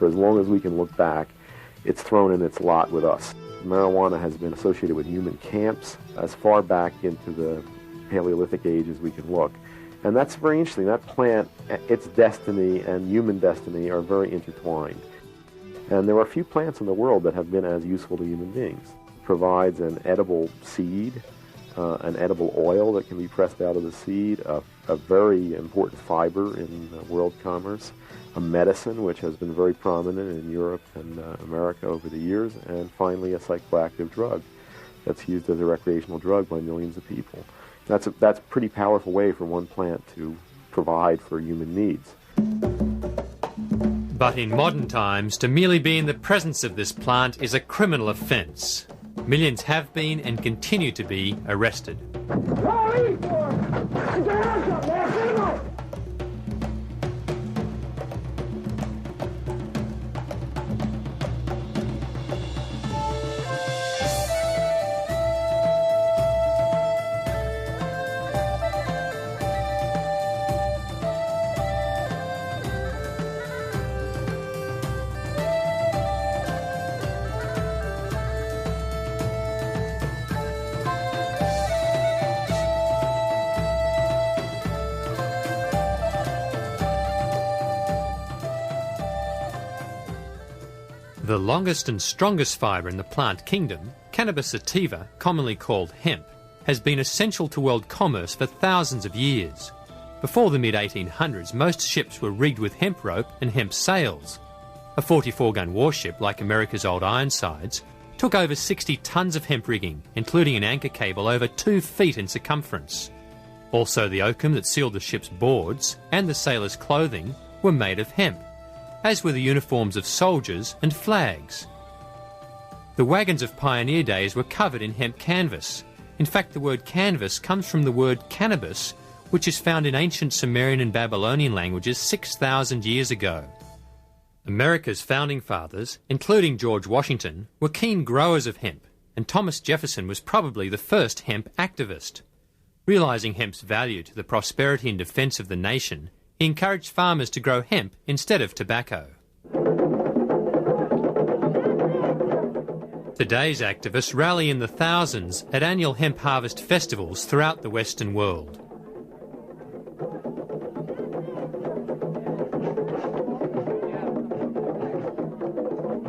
for as long as we can look back, it's thrown in its lot with us. Marijuana has been associated with human camps as far back into the Paleolithic age as we can look. And that's very interesting. That plant, its destiny and human destiny are very intertwined. And there are a few plants in the world that have been as useful to human beings. It provides an edible seed, an edible oil that can be pressed out of the seed, a very important fiber in world commerce, a medicine which has been very prominent in Europe and America over the years, and finally a psychoactive drug that's used as a recreational drug by millions of people. That's a pretty powerful way for one plant to provide for human needs. But in modern times, to merely be in the presence of this plant is a criminal offence. Millions have been and continue to be arrested. The longest and strongest fibre in the plant kingdom, cannabis sativa, commonly called hemp, has been essential to world commerce for thousands of years. Before the mid-1800s, most ships were rigged with hemp rope and hemp sails. A 44-gun warship, like America's old Ironsides, took over 60 tons of hemp rigging, including an anchor cable over 2 feet in circumference. Also, the oakum that sealed the ship's boards and the sailors' clothing were made of hemp, as were the uniforms of soldiers and flags. The wagons of pioneer days were covered in hemp canvas. In fact, the word canvas comes from the word cannabis, which is found in ancient Sumerian and Babylonian languages 6,000 years ago. America's founding fathers, including George Washington, were keen growers of hemp, and Thomas Jefferson was probably the first hemp activist. Realising hemp's value to the prosperity and defence of the nation, he encouraged farmers to grow hemp instead of tobacco. Today's activists rally in the thousands at annual hemp harvest festivals throughout the Western world.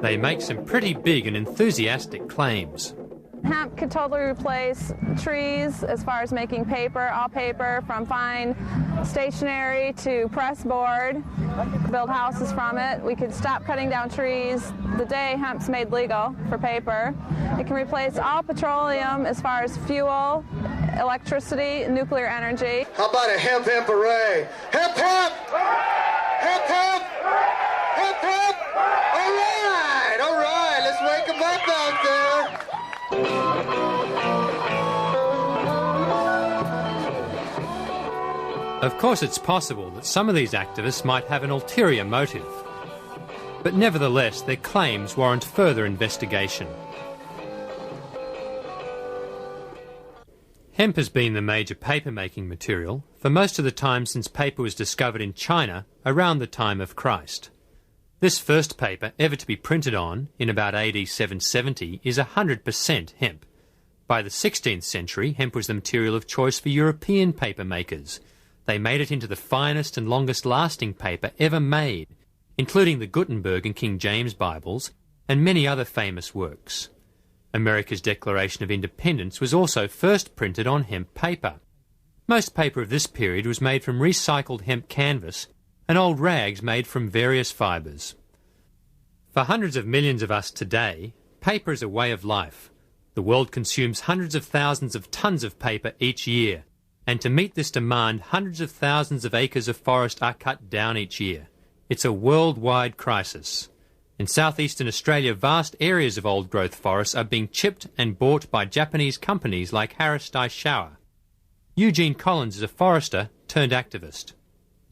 They make some pretty big and enthusiastic claims. Hemp could totally replace trees as far as making paper, all paper, from fine stationery to press board, build houses from it. We could stop cutting down trees the day hemp's made legal for paper. It can replace all petroleum as far as fuel, electricity, nuclear energy. How about a hemp hooray? Hemp hemp! Hemp hemp! Hemp hemp! All right, let's wake them up out there. Of course, it's possible that some of these activists might have an ulterior motive, but nevertheless their claims warrant further investigation. Hemp has been the major paper-making material for most of the time since paper was discovered in China around the time of Christ. This first paper ever to be printed on, in about AD 770, is 100% hemp. By the 16th century, hemp was the material of choice for European paper makers. They made it into the finest and longest-lasting paper ever made, including the Gutenberg and King James Bibles, and many other famous works. America's Declaration of Independence was also first printed on hemp paper. Most paper of this period was made from recycled hemp canvas and old rags made from various fibres. For hundreds of millions of us today, paper is a way of life. The world consumes hundreds of thousands of tons of paper each year, and to meet this demand, hundreds of thousands of acres of forest are cut down each year. It's a worldwide crisis. In southeastern Australia, vast areas of old-growth forests are being chipped and bought by Japanese companies like Harris Daishowa. Eugene Collins is a forester turned activist.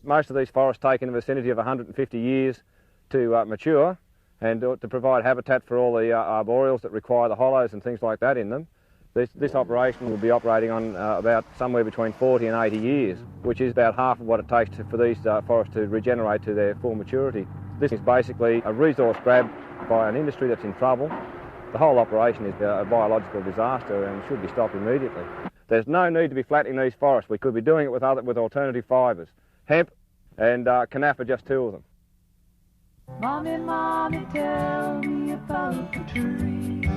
Most of these forests take in the vicinity of 150 years to mature and to provide habitat for all the arboreals that require the hollows and things like that in them. This operation will be operating on about somewhere between 40 and 80 years, which is about half of what it takes for these forests to regenerate to their full maturity. This is basically a resource grab by an industry that's in trouble. The whole operation is a biological disaster and should be stopped immediately. There's no need to be flattening these forests. We could be doing it with alternative fibres. Hemp and canaff are just two of them. Mommy, Mommy, tell me about the trees.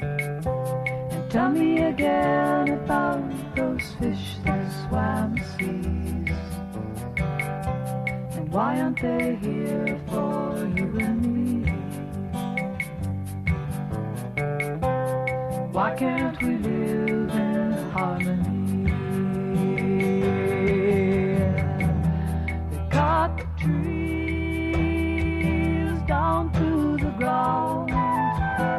And tell me again about those fish that swam the seas. And why aren't they here for you and me? Why can't we live in harmony? They cut the trees down to the ground. They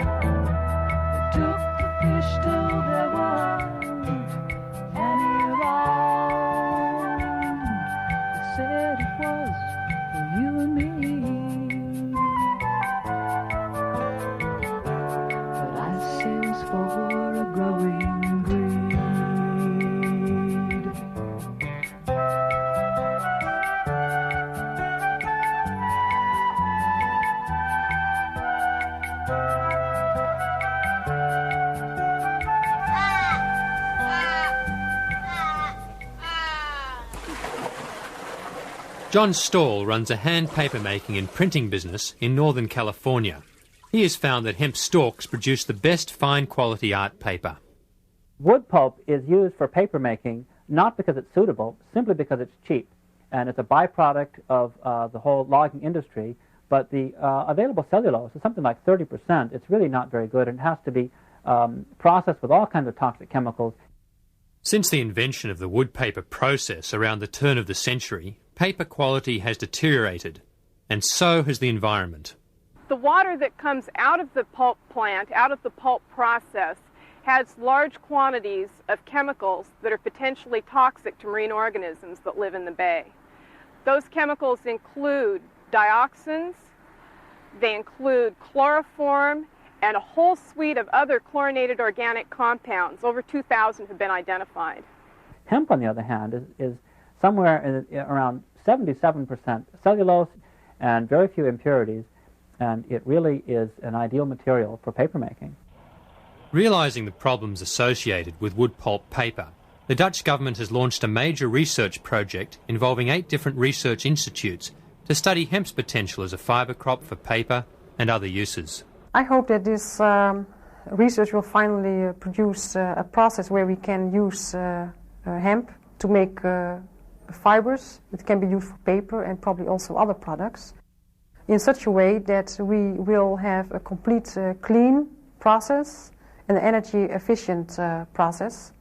took the fish till there weren't any around. They said it was for you and me. For a growing greed. John Stall runs a hand paper-making and printing business in Northern California. He has found that hemp stalks produce the best fine-quality art paper. Wood pulp is used for paper making not because it's suitable, simply because it's cheap. And it's a byproduct of the whole logging industry. But the available cellulose is something like 30%. It's really not very good, and it has to be processed with all kinds of toxic chemicals. Since the invention of the wood paper process around the turn of the century, paper quality has deteriorated, and so has the environment. The water that comes out of the pulp plant, out of the pulp process, has large quantities of chemicals that are potentially toxic to marine organisms that live in the bay. Those chemicals include dioxins, they include chloroform, and a whole suite of other chlorinated organic compounds. Over 2,000 have been identified. Hemp, on the other hand, is somewhere around 77% cellulose and very few impurities. And it really is an ideal material for papermaking. Realising the problems associated with wood pulp paper, the Dutch government has launched a major research project involving 8 different research institutes to study hemp's potential as a fibre crop for paper and other uses. I hope that this research will finally produce a process where we can use hemp to make fibres that can be used for paper and probably also other products, in such a way that we will have a complete clean process, an energy-efficient process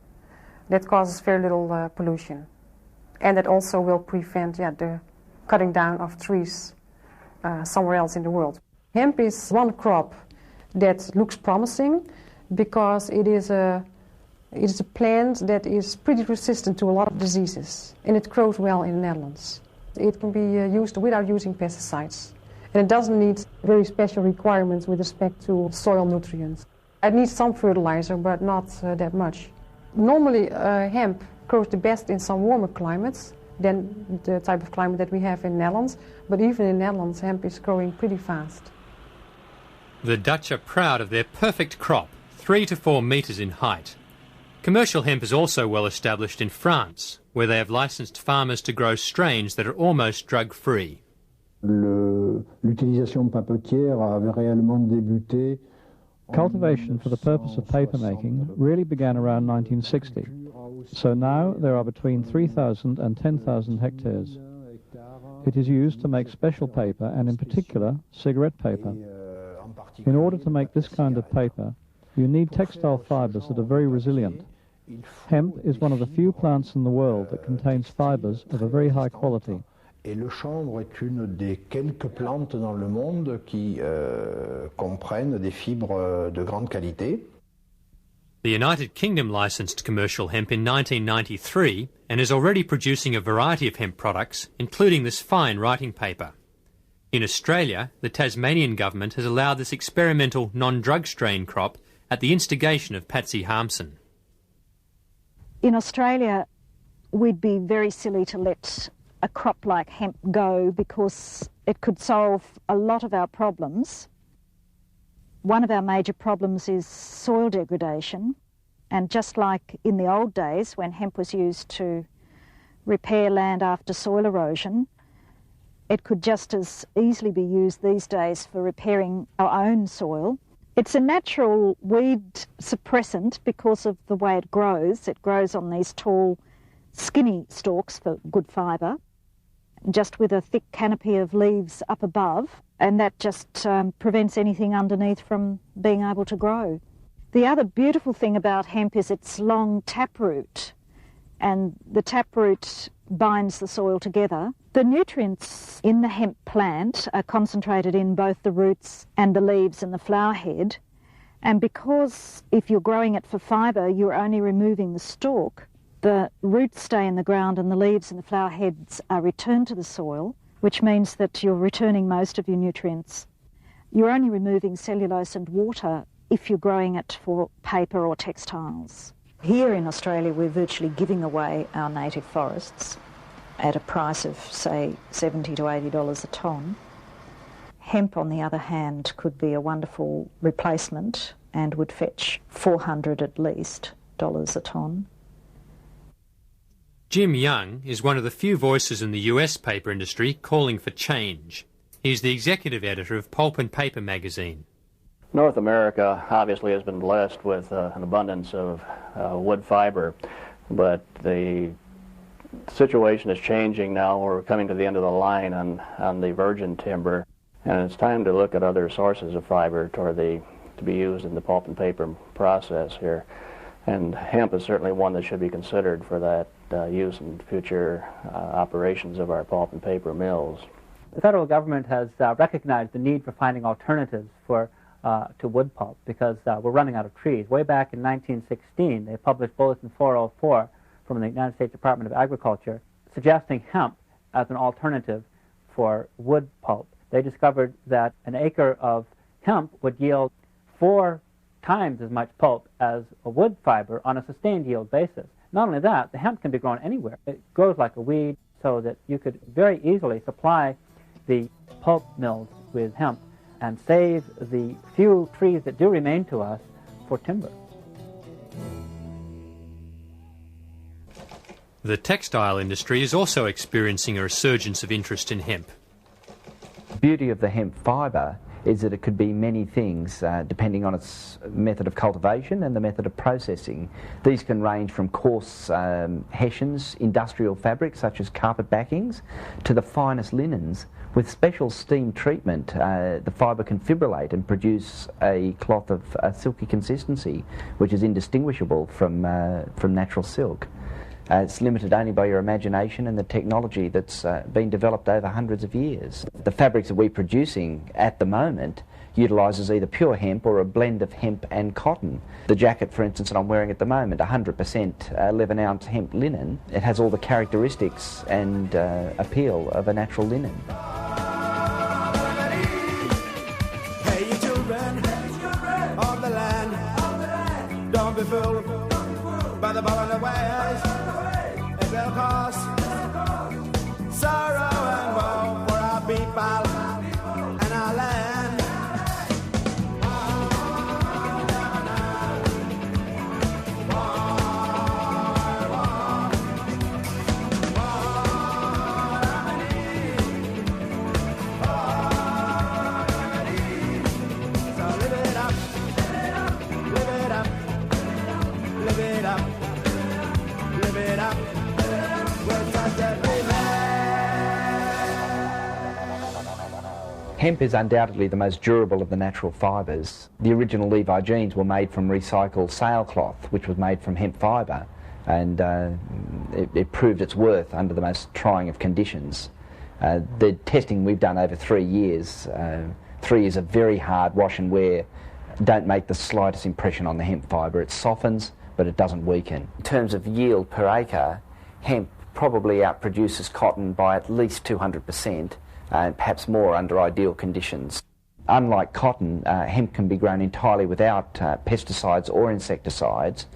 that causes very little pollution, and that also will prevent the cutting down of trees somewhere else in the world. Hemp is one crop that looks promising because it is a plant that is pretty resistant to a lot of diseases, and it grows well in the Netherlands. It can be used without using pesticides. And it doesn't need very special requirements with respect to soil nutrients. It needs some fertilizer, but not that much. Normally, hemp grows the best in some warmer climates than the type of climate that we have in the Netherlands. But even in the Netherlands, hemp is growing pretty fast. The Dutch are proud of their perfect crop, 3 to 4 metres in height. Commercial hemp is also well established in France, where they have licensed farmers to grow strains that are almost drug-free. L'utilisation papetière avait réellement débuté. Cultivation for the purpose of papermaking really began around 1960. So now there are between 3,000 and 10,000 hectares. It is used to make special paper, and in particular cigarette paper. In order to make this kind of paper, you need textile fibres that are very resilient. Hemp is one of the few plants in the world that contains fibres of a very high quality. Et le chanvre est une des quelques plantes dans le monde qui comprennent des fibres de grande qualité. The United Kingdom licensed commercial hemp in 1993 and is already producing a variety of hemp products, including this fine writing paper. In Australia, the Tasmanian government has allowed this experimental non-drug strain crop at the instigation of Patsy Harmson. In Australia, we'd be very silly to let a crop like hemp go because it could solve a lot of our problems. One of our major problems is soil degradation, and just like in the old days when hemp was used to repair land after soil erosion, it could just as easily be used these days for repairing our own soil. It's a natural weed suppressant because of the way it grows. It grows on these tall, skinny stalks for good fibre, just with a thick canopy of leaves up above, and that just prevents anything underneath from being able to grow. The other beautiful thing about hemp is its long taproot, and the taproot binds the soil together. The nutrients in the hemp plant are concentrated in both the roots and the leaves and the flower head, and because if you're growing it for fibre, you're only removing the stalk, the roots stay in the ground and the leaves and the flower heads are returned to the soil, which means that you're returning most of your nutrients. You're only removing cellulose and water if you're growing it for paper or textiles. Here in Australia, we're virtually giving away our native forests at a price of, say, $70 to $80 a tonne. Hemp, on the other hand, could be a wonderful replacement and would fetch $400 at least a tonne. Jim Young is one of the few voices in the US paper industry calling for change. He's the executive editor of Pulp and Paper magazine. North America obviously has been blessed with an abundance of wood fiber, but the situation is changing now. We're coming to the end of the line on the virgin timber, and it's time to look at other sources of fiber to be used in the pulp and paper process here. And hemp is certainly one that should be considered for that use in future operations of our pulp and paper mills. The federal government has recognized the need for finding alternatives to wood pulp because we're running out of trees. Way back in 1916, they published Bulletin 404 from the United States Department of Agriculture suggesting hemp as an alternative for wood pulp. They discovered that an acre of hemp would yield 4 times as much pulp as a wood fiber on a sustained yield basis. Not only that, the hemp can be grown anywhere. It grows like a weed so that you could very easily supply the pulp mills with hemp and save the few trees that do remain to us for timber. The textile industry is also experiencing a resurgence of interest in hemp. The beauty of the hemp fibre is that it could be many things depending on its method of cultivation and the method of processing. These can range from coarse hessians, industrial fabrics such as carpet backings, to the finest linens. With special steam treatment, the fibre can fibrillate and produce a cloth of a silky consistency, which is indistinguishable from natural silk. It's limited only by your imagination and the technology that's been developed over hundreds of years. The fabrics that we're producing at the moment utilises either pure hemp or a blend of hemp and cotton. The jacket, for instance, that I'm wearing at the moment, 100% 11-ounce hemp linen. It has all the characteristics and appeal of a natural linen. Hey, you children of the land, don't be fooled by the ball and the wires. It will cause sorrow and woe for our people and our land. Hemp is undoubtedly the most durable of the natural fibres. The original Levi jeans were made from recycled sailcloth, which was made from hemp fibre, and it proved its worth under the most trying of conditions. The testing we've done over 3 years, 3 years of very hard wash and wear, don't make the slightest impression on the hemp fibre. It softens, but it doesn't weaken. In terms of yield per acre, hemp probably outproduces cotton by at least 200%. And perhaps more under ideal conditions. Unlike cotton, hemp can be grown entirely without pesticides or insecticides.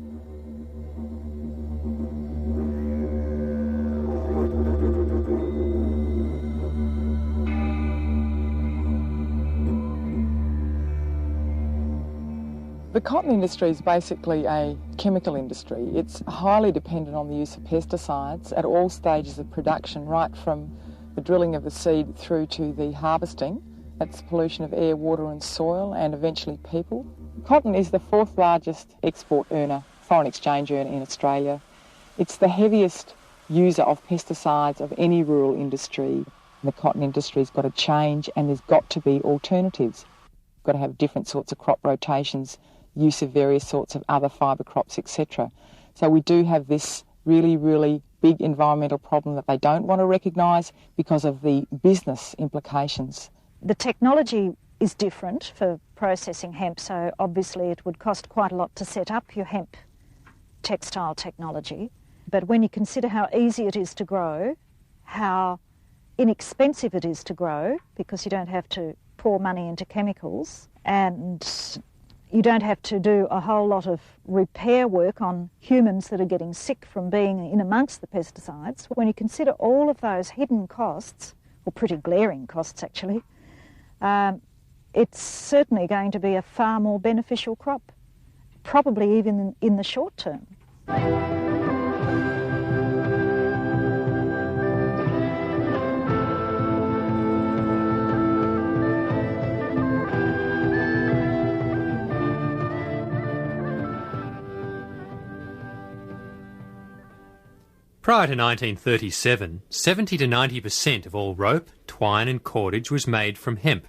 The cotton industry is basically a chemical industry. It's highly dependent on the use of pesticides at all stages of production, right from the drilling of the seed through to the harvesting. That's pollution of air, water and soil, and eventually people. Cotton is the fourth largest export earner, foreign exchange earner in Australia. It's the heaviest user of pesticides of any rural industry. The cotton industry's got to change, and there's got to be alternatives. We've got to have different sorts of crop rotations, use of various sorts of other fibre crops, etc. So we do have this really, really big environmental problem that they don't want to recognise because of the business implications. The technology is different for processing hemp, so obviously it would cost quite a lot to set up your hemp textile technology. But when you consider how easy it is to grow, how inexpensive it is to grow, because you don't have to pour money into chemicals, and you don't have to do a whole lot of repair work on humans that are getting sick from being in amongst the pesticides. When you consider all of those hidden costs, or pretty glaring costs actually, it's certainly going to be a far more beneficial crop, probably even in the short term. Prior to 1937, 70 to 90% of all rope, twine and cordage was made from hemp.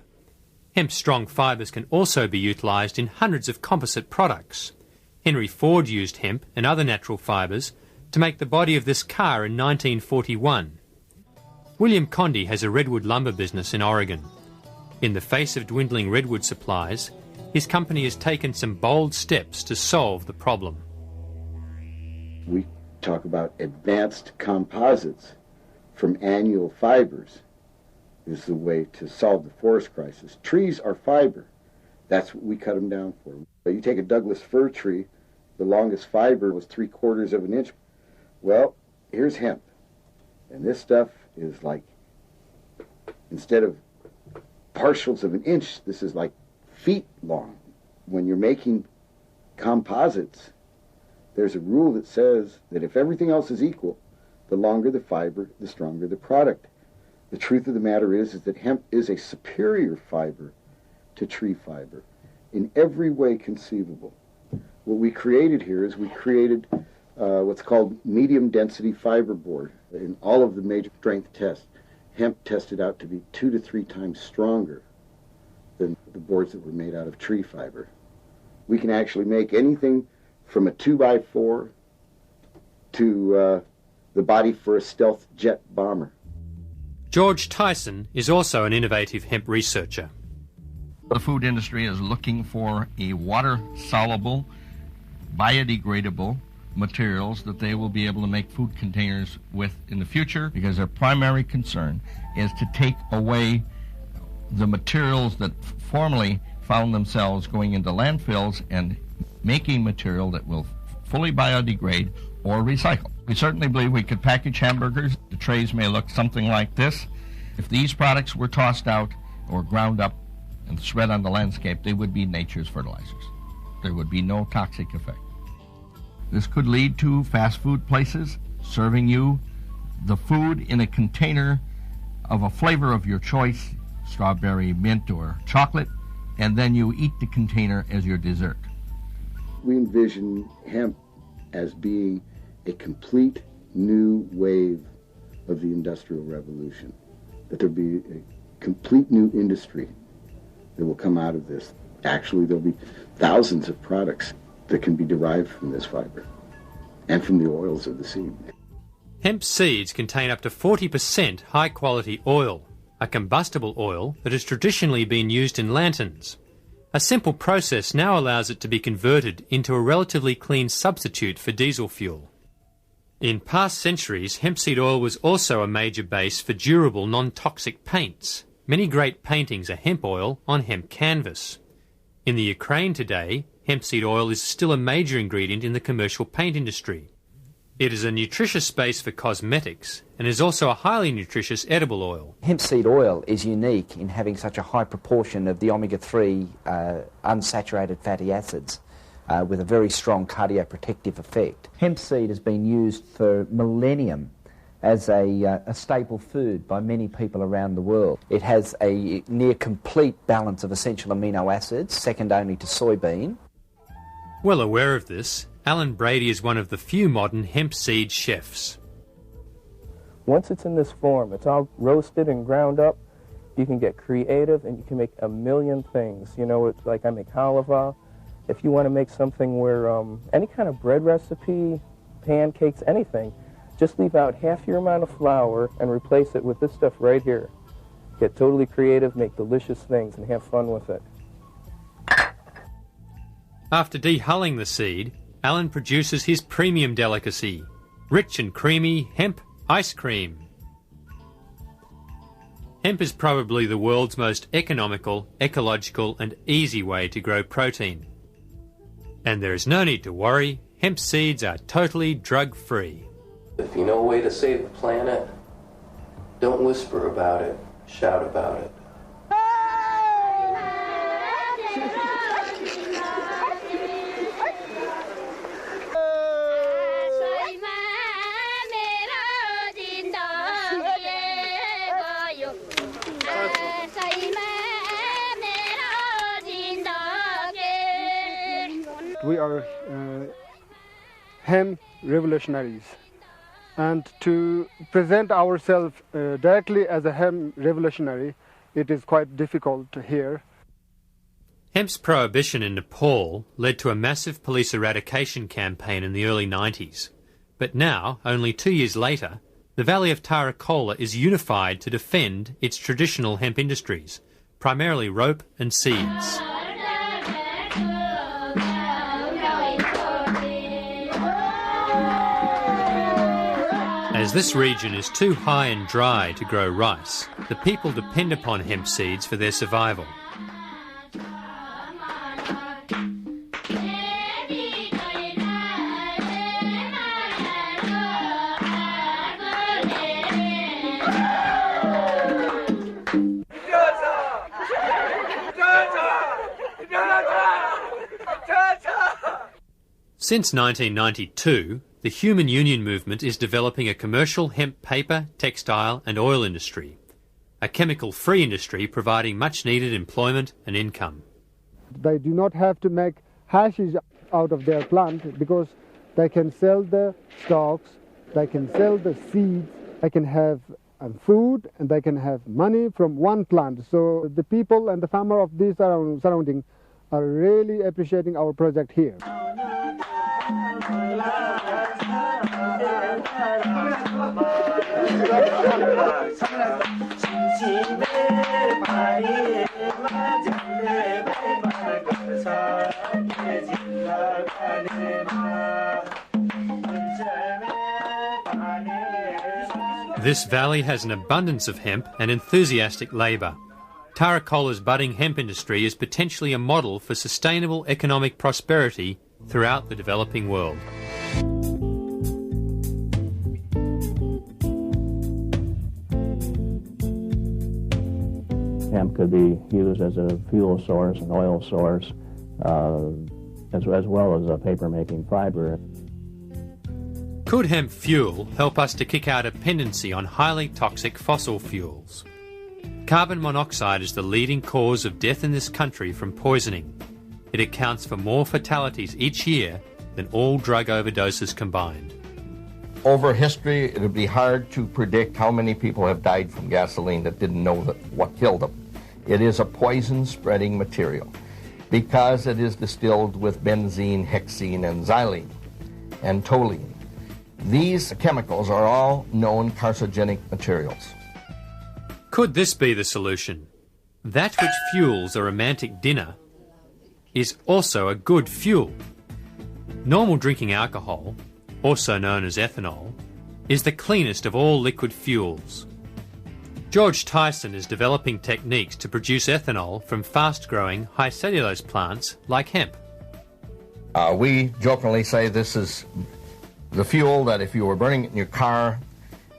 Hemp's strong fibres can also be utilised in hundreds of composite products. Henry Ford used hemp and other natural fibres to make the body of this car in 1941. William Condy has a redwood lumber business in Oregon. In the face of dwindling redwood supplies, his company has taken some bold steps to solve the problem. We talk about advanced composites from annual fibers is the way to solve the forest crisis. Trees are fiber. That's what we cut them down for. You take a Douglas fir tree, the longest fiber was 3/4 of an inch. Well, here's hemp. And this stuff is like, instead of partials of an inch, this is like feet long. When you're making composites, there's a rule that says that if everything else is equal, the longer the fiber, the stronger the product. The truth of the matter is that hemp is a superior fiber to tree fiber in every way conceivable. What we created here is we created what's called medium density fiber board. In all of the major strength tests, hemp tested out to be 2 to 3 times stronger than the boards that were made out of tree fiber. We can actually make anything from a 2x4 to the body for a stealth jet bomber. George Tyson is also an innovative hemp researcher. The food industry is looking for a water-soluble, biodegradable materials that they will be able to make food containers with in the future, because their primary concern is to take away the materials that formerly found themselves going into landfills and making material that will fully biodegrade or recycle. We certainly believe we could package hamburgers. The trays may look something like this. If these products were tossed out or ground up and spread on the landscape, they would be nature's fertilizers. There would be no toxic effect. This could lead to fast food places serving you the food in a container of a flavor of your choice, strawberry, mint, or chocolate, and then you eat the container as your dessert. We envision hemp as being a complete new wave of the Industrial Revolution, that there'll be a complete new industry that will come out of this. Actually, there'll be thousands of products that can be derived from this fiber and from the oils of the seed. Hemp seeds contain up to 40% high-quality oil, a combustible oil that has traditionally been used in lanterns. A simple process now allows it to be converted into a relatively clean substitute for diesel fuel. In past centuries, hemp seed oil was also a major base for durable, non-toxic paints. Many great paintings are hemp oil on hemp canvas. In the Ukraine today, hemp seed oil is still a major ingredient in the commercial paint industry. It is a nutritious base for cosmetics and is also a highly nutritious edible oil. Hemp seed oil is unique in having such a high proportion of the omega-3 unsaturated fatty acids with a very strong cardioprotective effect. Hemp seed has been used for millennium as a staple food by many people around the world. It has a near complete balance of essential amino acids, second only to soybean. Well aware of this, Alan Brady is one of the few modern hemp seed chefs. Once it's in this form, it's all roasted and ground up, you can get creative and you can make a million things. You know, it's like I make halava. If you want to make something where any kind of bread recipe, pancakes, anything, just leave out half your amount of flour and replace it with this stuff right here. Get totally creative, make delicious things, and have fun with it. After dehulling the seed, Alan produces his premium delicacy, rich and creamy hemp ice cream. Hemp is probably the world's most economical, ecological and easy way to grow protein. And there is no need to worry, hemp seeds are totally drug-free. If you know a way to save the planet, don't whisper about it, shout about it. We are hemp revolutionaries, and to present ourselves directly as a hemp revolutionary, it is quite difficult here. Hemp's prohibition in Nepal led to a massive police eradication campaign in the early 90s. But now, only 2 years later, the Valley of Tarakola is unified to defend its traditional hemp industries, primarily rope and seeds. As this region is too high and dry to grow rice, the people depend upon hemp seeds for their survival. Since 1992, the Human Union movement is developing a commercial hemp paper, textile and oil industry, a chemical-free industry providing much-needed employment and income. They do not have to make hashish out of their plant because they can sell the stalks, they can sell the seeds, they can have food and they can have money from one plant. So the people and the farmer of these surroundings are really appreciating our project here. This valley has an abundance of hemp and enthusiastic labour. Tarakola's budding hemp industry is potentially a model for sustainable economic prosperity throughout the developing world. Hemp could be used as a fuel source, an oil source, as well as a paper-making fiber. Could hemp fuel help us to kick our dependency on highly toxic fossil fuels? Carbon monoxide is the leading cause of death in this country from poisoning. It accounts for more fatalities each year than all drug overdoses combined. Over history, it would be hard to predict how many people have died from gasoline that didn't know what killed them. It is a poison-spreading material because it is distilled with benzene, hexene, and xylene, and toluene. These chemicals are all known carcinogenic materials. Could this be the solution? That which fuels a romantic dinner is also a good fuel. Normal drinking alcohol, also known as ethanol, is the cleanest of all liquid fuels. George Tyson is developing techniques to produce ethanol from fast-growing, high cellulose plants like hemp. We jokingly say this is the fuel that if you were burning it in your car,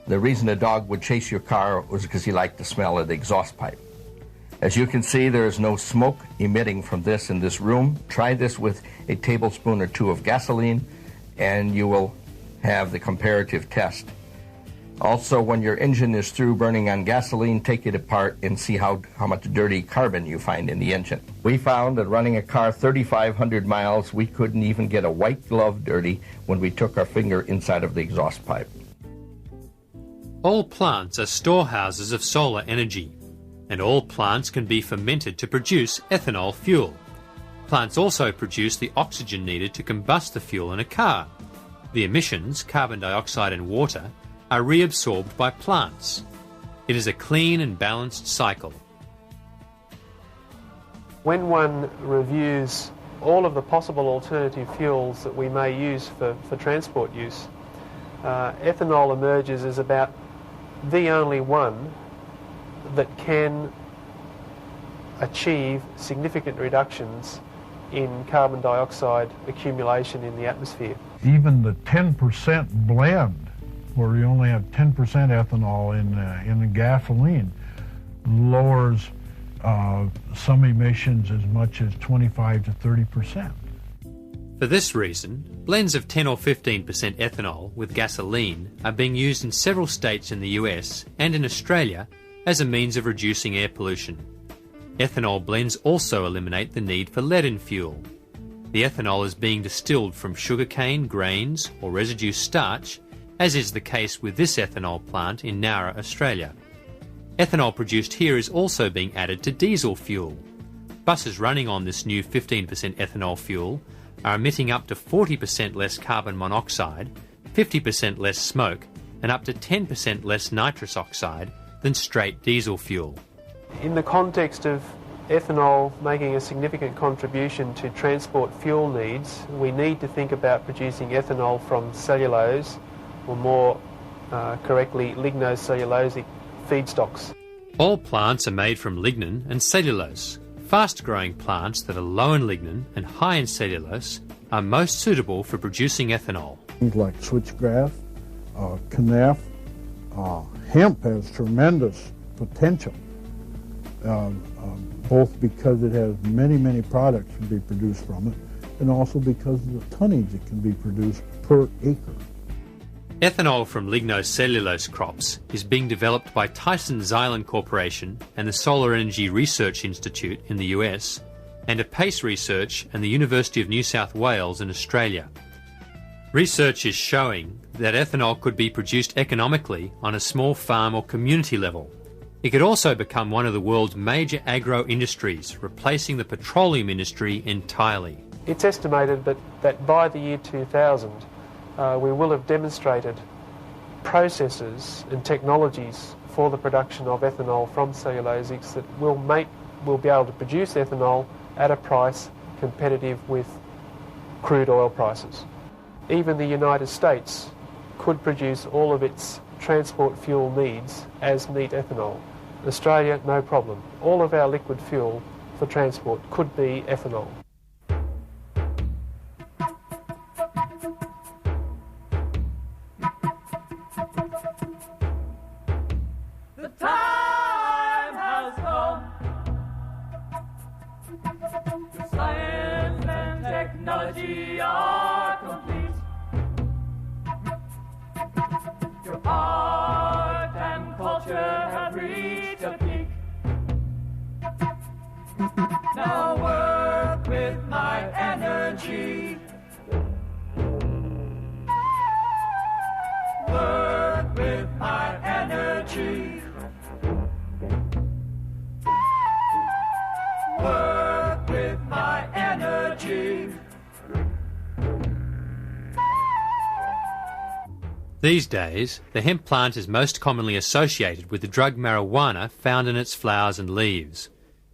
the reason a dog would chase your car was because he liked the smell of the exhaust pipe. As you can see, there is no smoke emitting from this in this room. Try this with a tablespoon or two of gasoline, and you will have the comparative test. Also, when your engine is through burning on gasoline, take it apart and see how much dirty carbon you find in the engine. We found that running a car 3,500 miles, we couldn't even get a white glove dirty when we took our finger inside of the exhaust pipe. All plants are storehouses of solar energy, and all plants can be fermented to produce ethanol fuel. Plants also produce the oxygen needed to combust the fuel in a car. The emissions, carbon dioxide and water, are reabsorbed by plants. It is a clean and balanced cycle. When one reviews all of the possible alternative fuels that we may use for transport use, ethanol emerges as about the only one that can achieve significant reductions in carbon dioxide accumulation in the atmosphere. Even the 10% blend, where you only have 10% ethanol in the gasoline, lowers some emissions as much as 25 to 30%. For this reason, blends of 10 or 15% ethanol with gasoline are being used in several states in the US and in Australia as a means of reducing air pollution. Ethanol blends also eliminate the need for lead in fuel. The ethanol is being distilled from sugarcane, grains or residue starch, as is the case with this ethanol plant in Nowra, Australia. Ethanol produced here is also being added to diesel fuel. Buses running on this new 15% ethanol fuel are emitting up to 40% less carbon monoxide, 50% less smoke, and up to 10% less nitrous oxide than straight diesel fuel. In the context of ethanol making a significant contribution to transport fuel needs, we need to think about producing ethanol from cellulose, or more correctly, lignocellulosic feedstocks. All plants are made from lignin and cellulose. Fast-growing plants that are low in lignin and high in cellulose are most suitable for producing ethanol. Things like switchgrass, canaf, hemp has tremendous potential, both because it has many products to be produced from it, and also because of the tonnage that can be produced per acre. Ethanol from lignocellulose crops is being developed by Tyson Xylem Corporation and the Solar Energy Research Institute in the US, and APACE Research and the University of New South Wales in Australia. Research is showing that ethanol could be produced economically on a small farm or community level. It could also become one of the world's major agro-industries, replacing the petroleum industry entirely. It's estimated that by the year 2000, we will have demonstrated processes and technologies for the production of ethanol from cellulosics that will be able to produce ethanol at a price competitive with crude oil prices. Even the United States could produce all of its transport fuel needs as neat ethanol. Australia, no problem. All of our liquid fuel for transport could be ethanol. The time has come. Science and technology are complete. Your art and culture have reached a peak. Now work with my energy. Work with my energy. Work with my energy. These days, the hemp plant is most commonly associated with the drug marijuana found in its flowers and leaves.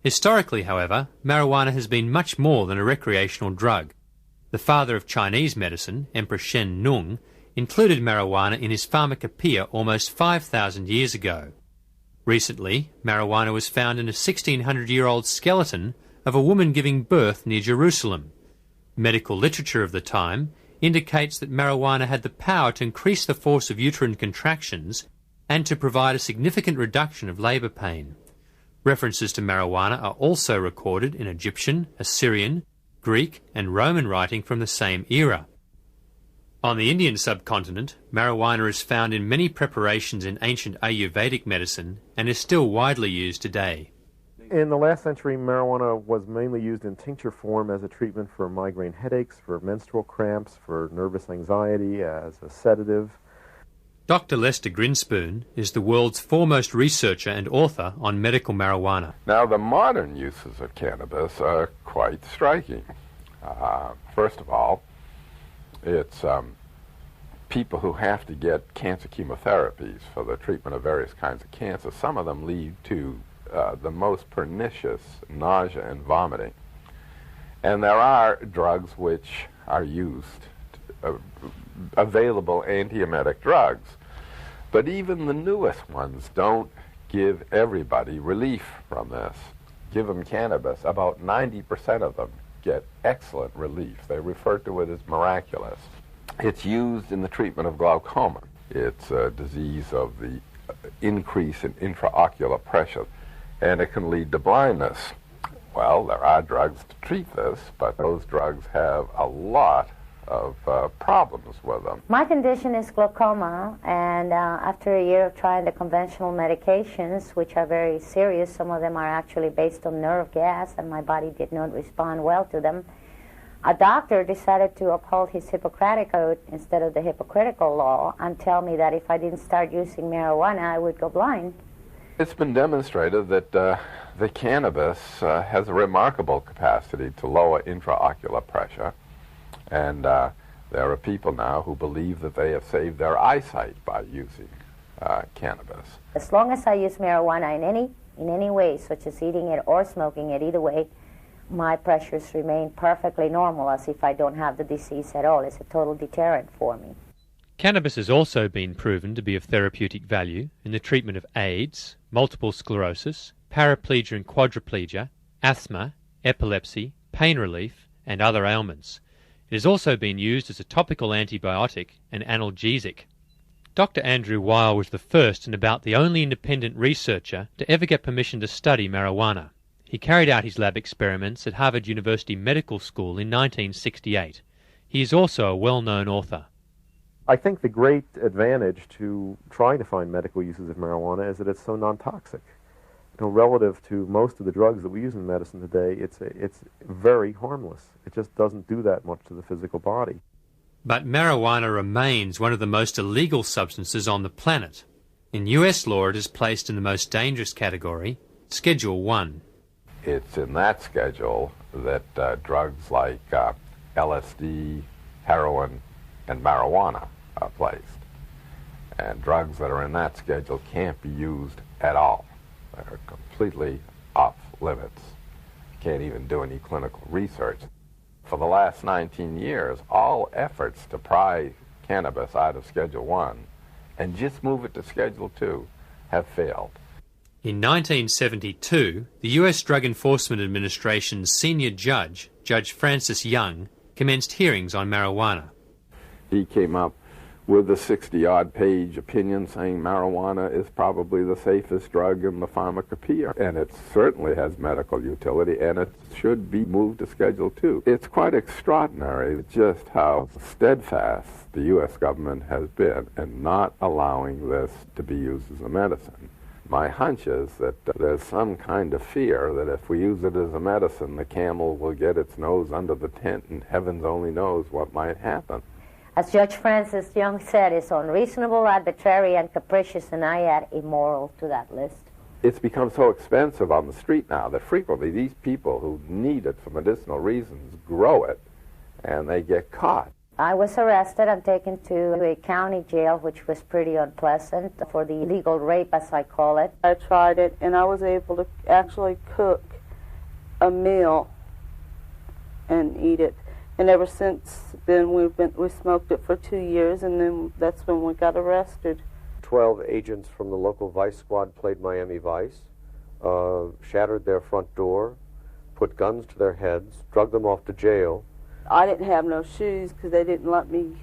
Historically, however, marijuana has been much more than a recreational drug. The father of Chinese medicine, Emperor Shen Nung, included marijuana in his pharmacopoeia almost 5,000 years ago. Recently, marijuana was found in a 1,600-year-old skeleton of a woman giving birth near Jerusalem. Medical literature of the time indicates that marijuana had the power to increase the force of uterine contractions and to provide a significant reduction of labour pain. References to marijuana are also recorded in Egyptian, Assyrian, Greek and Roman writing from the same era. On the Indian subcontinent, marijuana is found in many preparations in ancient Ayurvedic medicine and is still widely used today. In the last century, marijuana was mainly used in tincture form as a treatment for migraine headaches, for menstrual cramps, for nervous anxiety, as a sedative. Dr. Lester Grinspoon is the world's foremost researcher and author on medical marijuana. Now, the modern uses of cannabis are quite striking. First of all, it's people who have to get cancer chemotherapies for the treatment of various kinds of cancer. Some of them lead to the most pernicious nausea and vomiting. And there are drugs which are used, available antiemetic drugs. But even the newest ones don't give everybody relief from this. Give them cannabis, about 90% of them get excellent relief. They refer to it as miraculous. It's used in the treatment of glaucoma. It's a disease of the increase in intraocular pressure, and it can lead to blindness. Well, there are drugs to treat this, but those drugs have a lot of problems with them. My condition is glaucoma, and after a year of trying the conventional medications, which are very serious, some of them are actually based on nerve gas, and my body did not respond well to them, a doctor decided to uphold his Hippocratic oath instead of the hypocritical law and tell me that if I didn't start using marijuana, I would go blind. It's been demonstrated that the cannabis has a remarkable capacity to lower intraocular pressure. And there are people now who believe that they have saved their eyesight by using cannabis. As long as I use marijuana in any way, such as eating it or smoking it, either way, my pressures remain perfectly normal, as if I don't have the disease at all. It's a total deterrent for me. Cannabis has also been proven to be of therapeutic value in the treatment of AIDS, multiple sclerosis, paraplegia and quadriplegia, asthma, epilepsy, pain relief, and other ailments. It has also been used as a topical antibiotic and analgesic. Dr. Andrew Weil was the first and about the only independent researcher to ever get permission to study marijuana. He carried out his lab experiments at Harvard University Medical School in 1968. He is also a well-known author. I think the great advantage to trying to find medical uses of marijuana is that it's so non-toxic. Relative to most of the drugs that we use in medicine today, it's very harmless. It just doesn't do that much to the physical body. But marijuana remains one of the most illegal substances on the planet. In US law, it is placed in the most dangerous category, Schedule 1. It's in that schedule that drugs like LSD, heroin, and marijuana are placed. And drugs that are in that schedule can't be used at all. They're completely off limits. Can't even do any clinical research. For the last 19 years, all efforts to pry cannabis out of Schedule 1 and just move it to Schedule 2 have failed. In 1972, the US Drug Enforcement Administration's senior judge, Judge Francis Young, commenced hearings on marijuana. He came up with a 60-odd page opinion saying marijuana is probably the safest drug in the pharmacopoeia, and it certainly has medical utility, and it should be moved to Schedule 2. It's quite extraordinary just how steadfast the U.S. government has been in not allowing this to be used as a medicine. My hunch is that there's some kind of fear that if we use it as a medicine, the camel will get its nose under the tent, and heavens only knows what might happen. As Judge Francis Young said, it's unreasonable, arbitrary, and capricious, and I add immoral to that list. It's become so expensive on the street now that frequently these people who need it for medicinal reasons grow it, and they get caught. I was arrested and taken to a county jail, which was pretty unpleasant, for the illegal rape, as I call it. I tried it, and I was able to actually cook a meal and eat it. And ever since then, we smoked it for 2 years, and then that's when we got arrested. 12 agents from the local vice squad played Miami Vice, shattered their front door, put guns to their heads, drugged them off to jail. I didn't have no shoes because they didn't let me,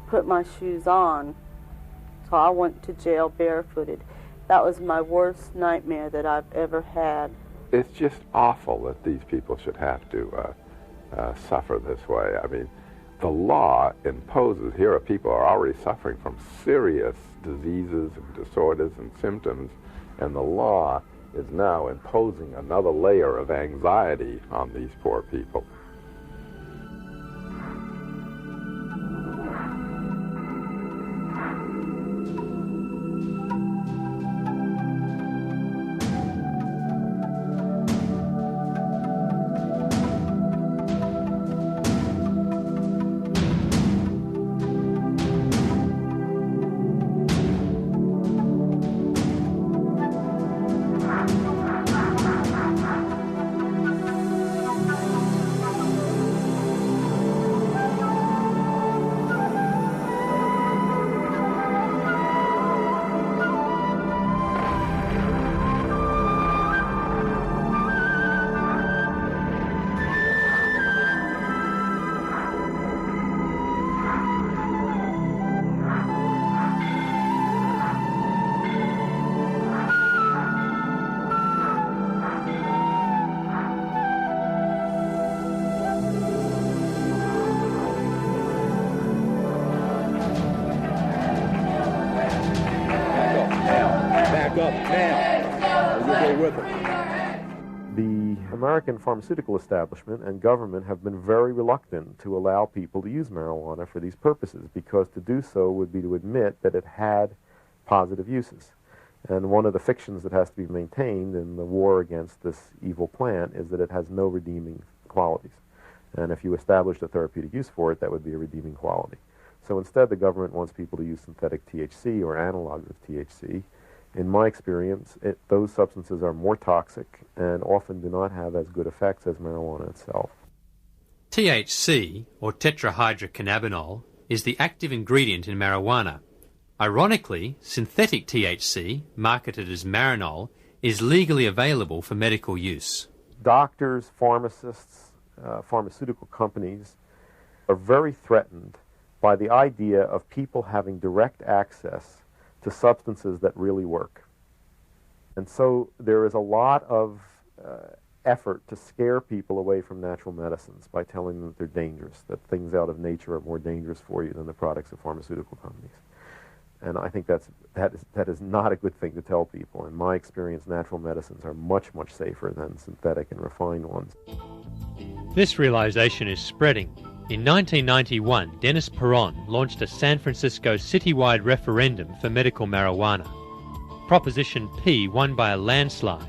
put my shoes on. So I went to jail barefooted. That was my worst nightmare that I've ever had. It's just awful that these people should have to suffer this way. I mean, the law imposes, here are people who are already suffering from serious diseases and disorders and symptoms, and the law is now imposing another layer of anxiety on these poor people. The American pharmaceutical establishment and government have been very reluctant to allow people to use marijuana for these purposes, because to do so would be to admit that it had positive uses. And one of the fictions that has to be maintained in the war against this evil plant is that it has no redeeming qualities. And if you established a therapeutic use for it, that would be a redeeming quality. So instead, the government wants people to use synthetic THC or analogs of THC. In my experience, those substances are more toxic and often do not have as good effects as marijuana itself. THC, or tetrahydrocannabinol, is the active ingredient in marijuana. Ironically, synthetic THC, marketed as Marinol, is legally available for medical use. Doctors, pharmacists, pharmaceutical companies are very threatened by the idea of people having direct access to substances that really work. And so there is a lot of effort to scare people away from natural medicines by telling them that they're dangerous, that things out of nature are more dangerous for you than the products of pharmaceutical companies. And I think that is not a good thing to tell people. In my experience, natural medicines are much, much safer than synthetic and refined ones. This realization is spreading. In 1991, Dennis Peron launched a San Francisco citywide referendum for medical marijuana. Proposition P won by a landslide.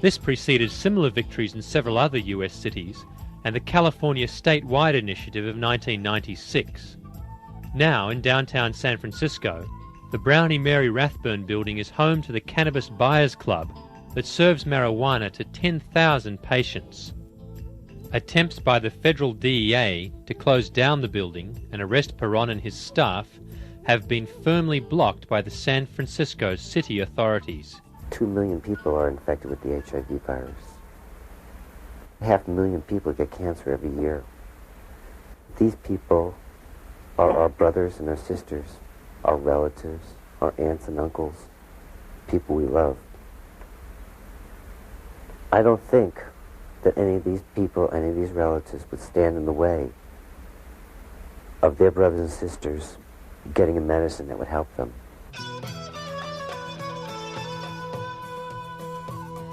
This preceded similar victories in several other US cities and the California statewide initiative of 1996. Now, in downtown San Francisco, the Brownie Mary Rathburn building is home to the Cannabis Buyers Club that serves marijuana to 10,000 patients. Attempts by the federal DEA to close down the building and arrest Peron and his staff have been firmly blocked by the San Francisco city authorities. 2 million people are infected with the HIV virus. 500,000 people get cancer every year. These people are our brothers and our sisters, our relatives, our aunts and uncles, people we love. I don't think that any of these people, any of these relatives would stand in the way of their brothers and sisters getting a medicine that would help them.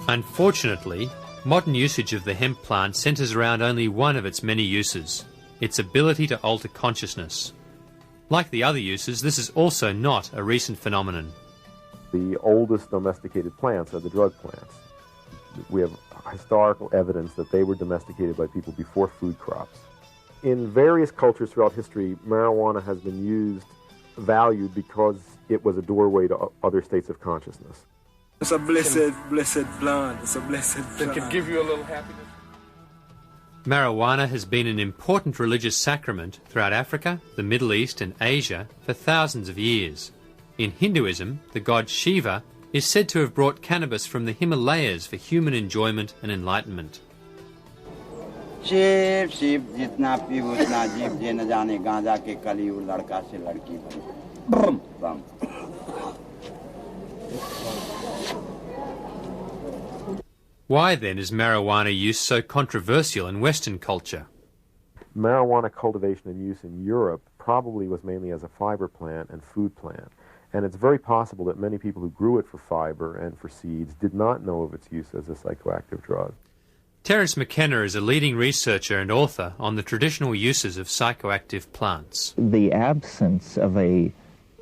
Unfortunately, modern usage of the hemp plant centers around only one of its many uses, its ability to alter consciousness. Like the other uses, this is also not a recent phenomenon. The oldest domesticated plants are the drug plants. We have historical evidence that they were domesticated by people before food crops. In various cultures throughout history, marijuana has been valued because it was a doorway to other states of consciousness. It's a blessed plant. It's a blessed plant. It can give you a little happiness. Marijuana has been an important religious sacrament throughout Africa, the Middle East and Asia for thousands of years. In Hinduism, the god Shiva is said to have brought cannabis from the Himalayas for human enjoyment and enlightenment. Shiv Shiv जितना P उतना जीव जे न जाने गांजा के कलियुग लड़का से लड़की बम बम Why then is marijuana use so controversial in Western culture? Marijuana cultivation and use in Europe probably was mainly as a fiber plant and food plant. And it's very possible that many people who grew it for fiber and for seeds did not know of its use as a psychoactive drug. Terence McKenna is a leading researcher and author on the traditional uses of psychoactive plants. The absence of a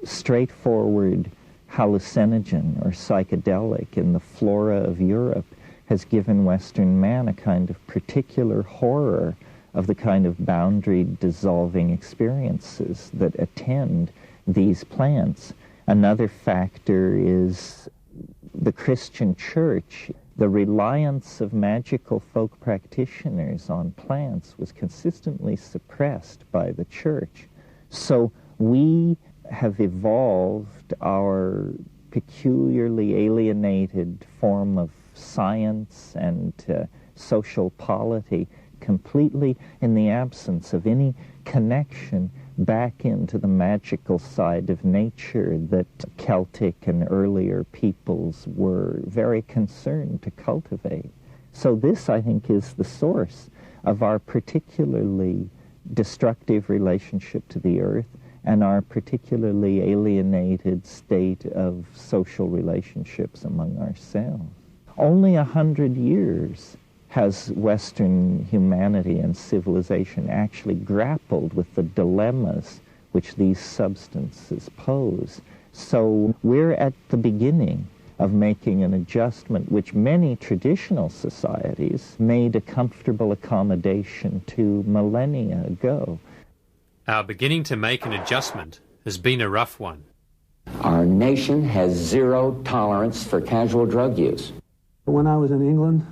straightforward hallucinogen or psychedelic in the flora of Europe has given Western man a kind of particular horror of the kind of boundary-dissolving experiences that attend these plants. Another factor is the Christian church. The reliance of magical folk practitioners on plants was consistently suppressed by the church. So we have evolved our peculiarly alienated form of science and social polity completely in the absence of any connection back into the magical side of nature that Celtic and earlier peoples were very concerned to cultivate. So this, I think, is the source of our particularly destructive relationship to the earth and our particularly alienated state of social relationships among ourselves. Only 100 years has Western humanity and civilization actually grappled with the dilemmas which these substances pose. So we're at the beginning of making an adjustment which many traditional societies made a comfortable accommodation to millennia ago. Our beginning to make an adjustment has been a rough one. Our nation has zero tolerance for casual drug use. When I was in England,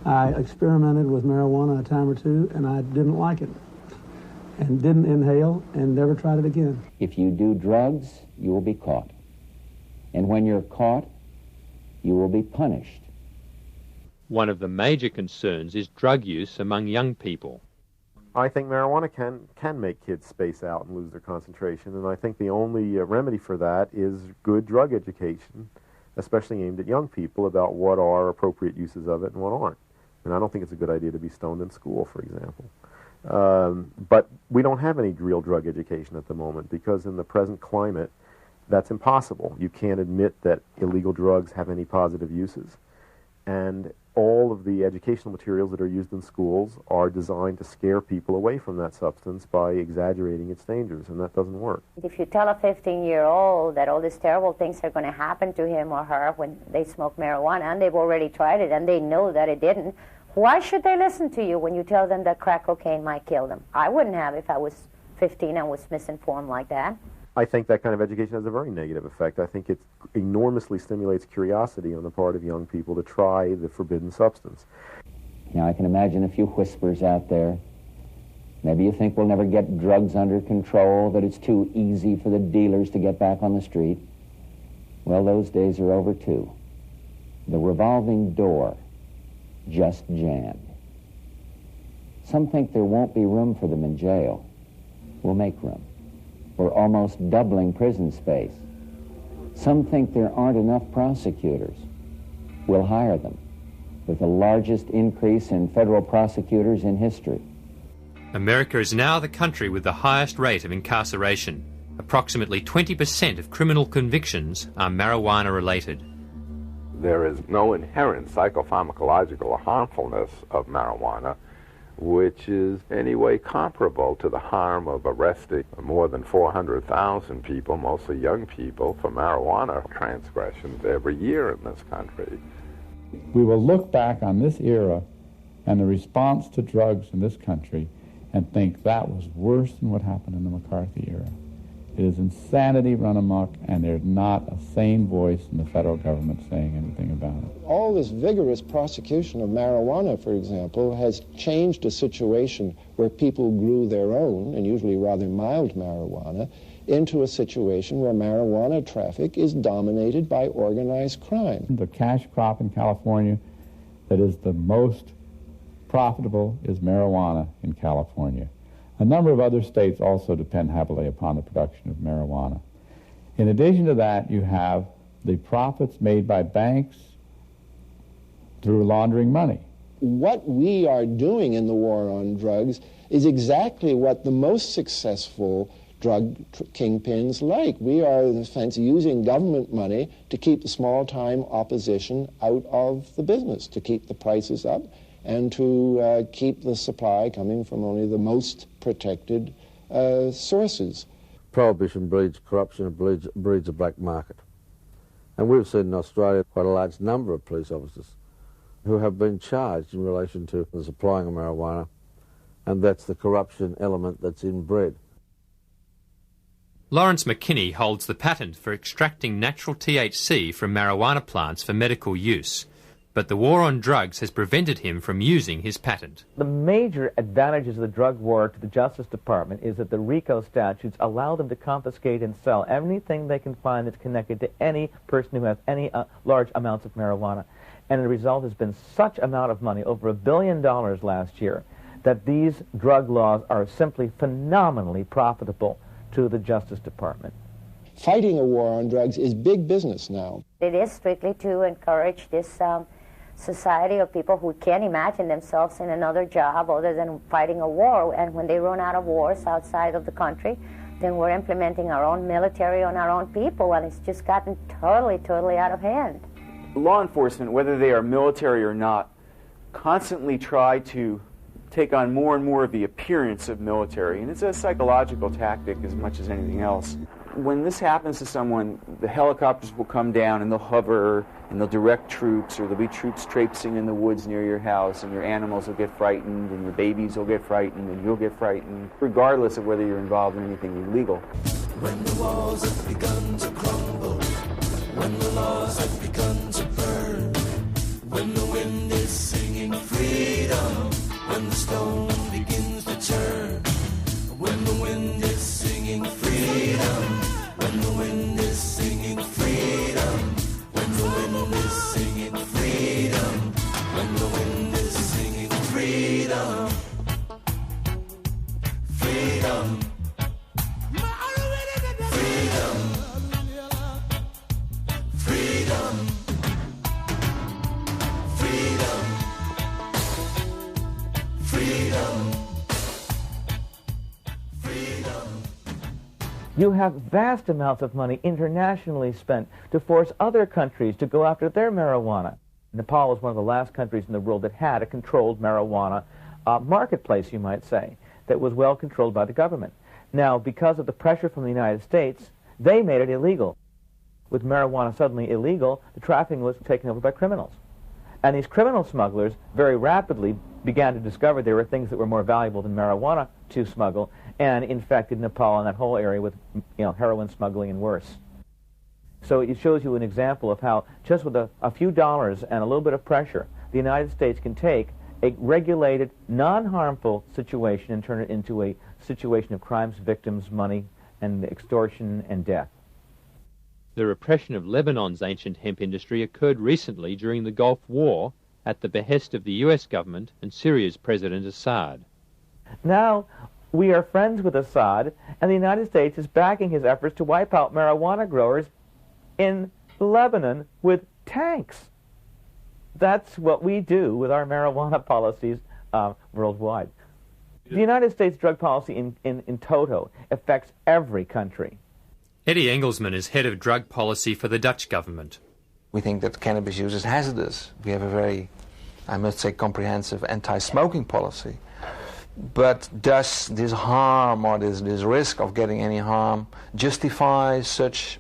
I experimented with marijuana a time or two, and I didn't like it, and didn't inhale, and never tried it again. If you do drugs, you will be caught. And when you're caught, you will be punished. One of the major concerns is drug use among young people. I think marijuana can make kids space out and lose their concentration, and I think the only remedy for that is good drug education, especially aimed at young people, about what are appropriate uses of it and what aren't. And I don't think it's a good idea to be stoned in school, for example. But we don't have any real drug education at the moment because in the present climate, that's impossible. You can't admit that illegal drugs have any positive uses. And all of the educational materials that are used in schools are designed to scare people away from that substance by exaggerating its dangers, and that doesn't work. If you tell a 15-year-old that all these terrible things are going to happen to him or her when they smoke marijuana, and they've already tried it and they know that it didn't, why should they listen to you when you tell them that crack cocaine might kill them? I wouldn't have if I was 15 and was misinformed like that. I think that kind of education has a very negative effect. I think it enormously stimulates curiosity on the part of young people to try the forbidden substance. Now, I can imagine a few whispers out there. Maybe you think we'll never get drugs under control, that it's too easy for the dealers to get back on the street. Well, those days are over, too. The revolving door just jammed. Some think there won't be room for them in jail. We'll make room. We're almost doubling prison space. Some think there aren't enough prosecutors. We'll hire them, with the largest increase in federal prosecutors in history. America is now the country with the highest rate of incarceration. Approximately 20% of criminal convictions are marijuana-related. There is no inherent psychopharmacological harmfulness of marijuana, which is anyway comparable to the harm of arresting more than 400,000 people, mostly young people, for marijuana transgressions every year in this country. We will look back on this era and the response to drugs in this country and think that was worse than what happened in the McCarthy era. It is insanity run amok, and there's not a sane voice in the federal government saying anything about it. All this vigorous prosecution of marijuana, for example, has changed a situation where people grew their own, and usually rather mild marijuana, into a situation where marijuana traffic is dominated by organized crime. The cash crop in California that is the most profitable is marijuana in California. A number of other states also depend heavily upon the production of marijuana. In addition to that, you have the profits made by banks, through laundering money. What we are doing in the war on drugs is exactly what the most successful drug kingpins like. We are, in a sense, using government money to keep the small-time opposition out of the business, to keep the prices up, and to keep the supply coming from only the most protected sources. Prohibition breeds corruption, it breeds a black market. And we've seen in Australia quite a large number of police officers who have been charged in relation to the supplying of marijuana, and that's the corruption element that's inbred. Lawrence McKinney holds the patent for extracting natural THC from marijuana plants for medical use, but the war on drugs has prevented him from using his patent. The major advantages of the drug war to the Justice Department is that the RICO statutes allow them to confiscate and sell anything they can find that's connected to any person who has any large amounts of marijuana. And the result has been such amount of money, over $1 billion last year, that these drug laws are simply phenomenally profitable to the Justice Department. Fighting a war on drugs is big business now. It is strictly to encourage this society of people who can't imagine themselves in another job other than fighting a war. And when they run out of wars outside of the country, then we're implementing our own military on our own people, and it's just gotten totally out of hand. Law enforcement, whether they are military or not, constantly try to take on more and more of the appearance of military, and it's a psychological tactic as much as anything else. When this happens to someone, the helicopters will come down and they'll hover and they'll direct troops, or there'll be troops traipsing in the woods near your house, and your animals will get frightened, and your babies will get frightened, and you'll get frightened, regardless of whether you're involved in anything illegal. When the walls have begun to crumble, when the laws have begun to burn, when the wind is singing freedom, when the stone begins to turn, when the wind is singing freedom, when the wind is singing freedom, when the wind is singing freedom, when the wind is singing freedom, freedom, freedom, freedom, freedom, freedom, freedom. You have vast amounts of money internationally spent to force other countries to go after their marijuana. Nepal was one of the last countries in the world that had a controlled marijuana marketplace, you might say, that was well controlled by the government. Now, because of the pressure from the United States, they made it illegal. With marijuana suddenly illegal, the trafficking was taken over by criminals. And these criminal smugglers very rapidly began to discover there were things that were more valuable than marijuana to smuggle, and infected Nepal and that whole area with heroin smuggling and worse. So it shows you an example of how just with a few dollars and a little bit of pressure, the United States can take a regulated, non-harmful situation and turn it into a situation of crimes, victims, money, and extortion and death. The repression of Lebanon's ancient hemp industry occurred recently during the Gulf War at the behest of the US government and Syria's President Assad. Now we are friends with Assad, and the United States is backing his efforts to wipe out marijuana growers in Lebanon with tanks. That's what we do with our marijuana policies worldwide. The United States drug policy in toto affects every country. Eddie Engelsman is head of drug policy for the Dutch government. We think that cannabis use is hazardous. We have a very, I must say, comprehensive anti-smoking policy. But does this harm or this risk of getting any harm justify such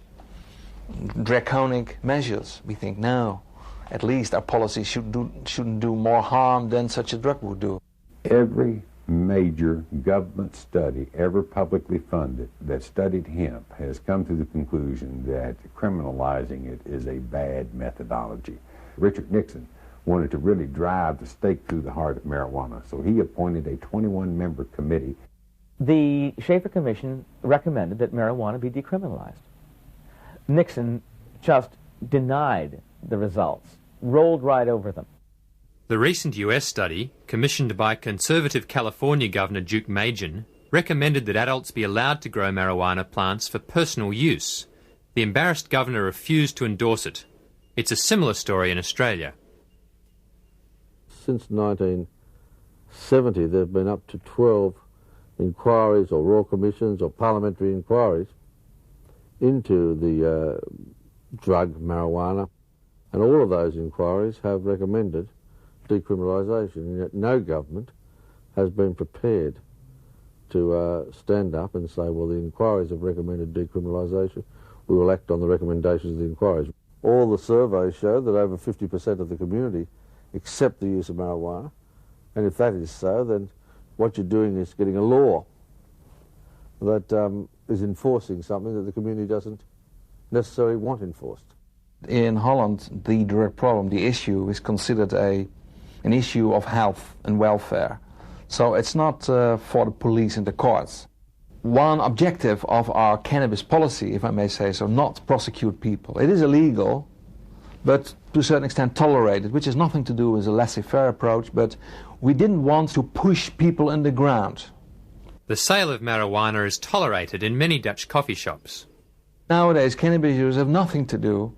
draconic measures? We think no. At least our policy shouldn't do more harm than such a drug would do. Every major government study ever publicly funded that studied hemp has come to the conclusion that criminalizing it is a bad methodology. Richard Nixon wanted to really drive the stake through the heart of marijuana, so he appointed a 21-member committee. The Schaefer Commission recommended that marijuana be decriminalized. Nixon just denied the results, rolled right over them. The recent US study, commissioned by conservative California Governor Duke Majan, recommended that adults be allowed to grow marijuana plants for personal use. The embarrassed governor refused to endorse it. It's a similar story in Australia. since 1970 there have been up to 12 inquiries or royal commissions or parliamentary inquiries into the drug marijuana, and all of those inquiries have recommended decriminalisation, and yet no government has been prepared to stand up and say, well, the inquiries have recommended decriminalisation, we will act on the recommendations of the inquiries. All the surveys show that over 50% of the community accept the use of marijuana, and if that is so, then what you're doing is getting a law that is enforcing something that the community doesn't necessarily want enforced. In Holland, the drug problem, the issue, is considered an issue of health and welfare. So it's not for the police and the courts. One objective of our cannabis policy, if I may say so, not prosecute people. It is illegal, but to a certain extent tolerated, which has nothing to do with a laissez-faire approach, but we didn't want to push people underground. The sale of marijuana is tolerated in many Dutch coffee shops. Nowadays, cannabis users have nothing to do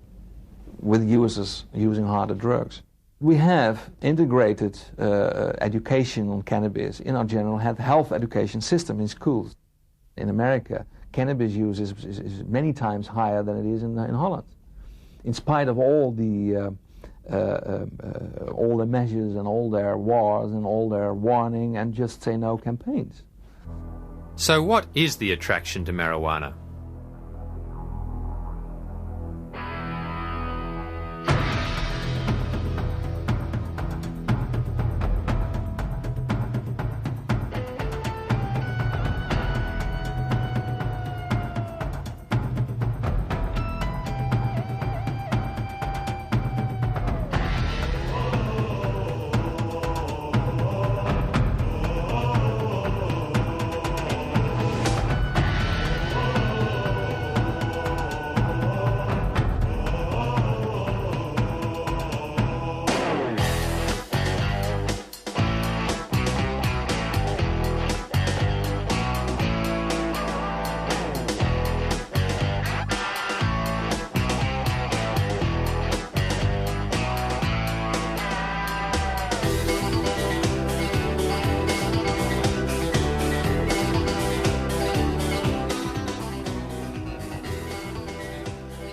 with users using harder drugs. We have integrated education on cannabis in our general health education system in schools. In America, cannabis use is many times higher than it is in Holland, in spite of all the measures and all their wars and all their warning and just say no campaigns. So what is the attraction to marijuana?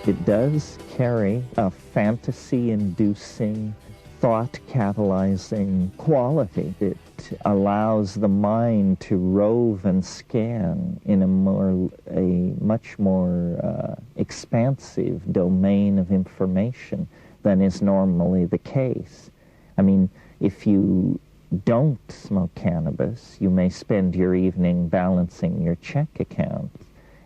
It does carry a fantasy-inducing, thought-catalyzing quality. It allows the mind to rove and scan in a much more expansive domain of information than is normally the case. I mean, if you don't smoke cannabis, you may spend your evening balancing your check account.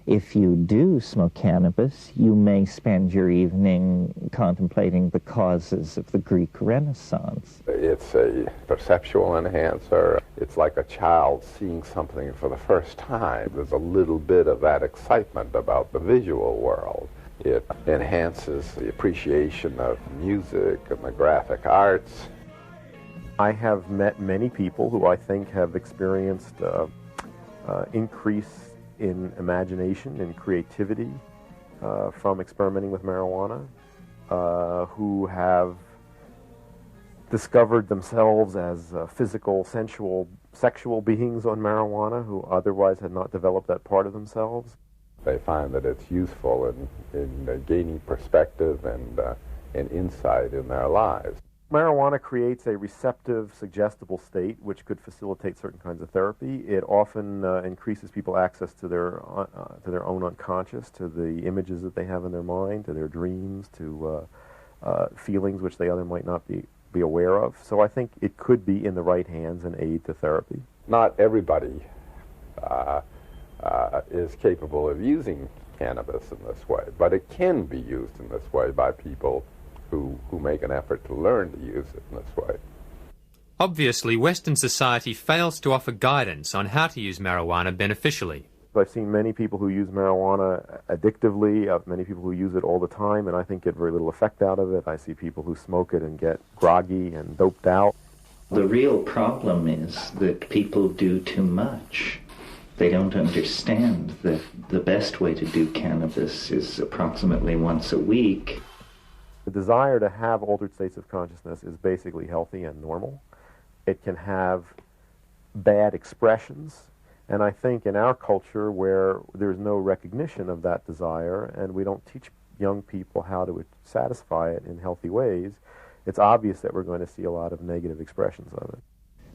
If you do smoke cannabis, you may spend your evening contemplating the causes of the Greek Renaissance. It's a perceptual enhancer. It's like a child seeing something for the first time. There's a little bit of that excitement about the visual world. It enhances the appreciation of music and the graphic arts. I have met many people who I think have experienced increase in imagination and creativity from experimenting with marijuana, who have discovered themselves as physical, sensual, sexual beings on marijuana who otherwise had not developed that part of themselves. They find that it's useful in gaining perspective and insight in their lives. Marijuana creates a receptive, suggestible state which could facilitate certain kinds of therapy. It often increases people's access to their own unconscious, to the images that they have in their mind, to their dreams, to feelings which they otherwise might not be aware of. So I think it could be in the right hands an aid to therapy. Not everybody is capable of using cannabis in this way, but it can be used in this way by people who make an effort to learn to use it in this way. Obviously, Western society fails to offer guidance on how to use marijuana beneficially. I've seen many people who use marijuana addictively, many people who use it all the time, and I think get very little effect out of it. I see people who smoke it and get groggy and doped out. The real problem is that people do too much. They don't understand that the best way to do cannabis is approximately once a week. The desire to have altered states of consciousness is basically healthy and normal. It can have bad expressions. And I think in our culture where there's no recognition of that desire and we don't teach young people how to satisfy it in healthy ways, it's obvious that we're going to see a lot of negative expressions of it.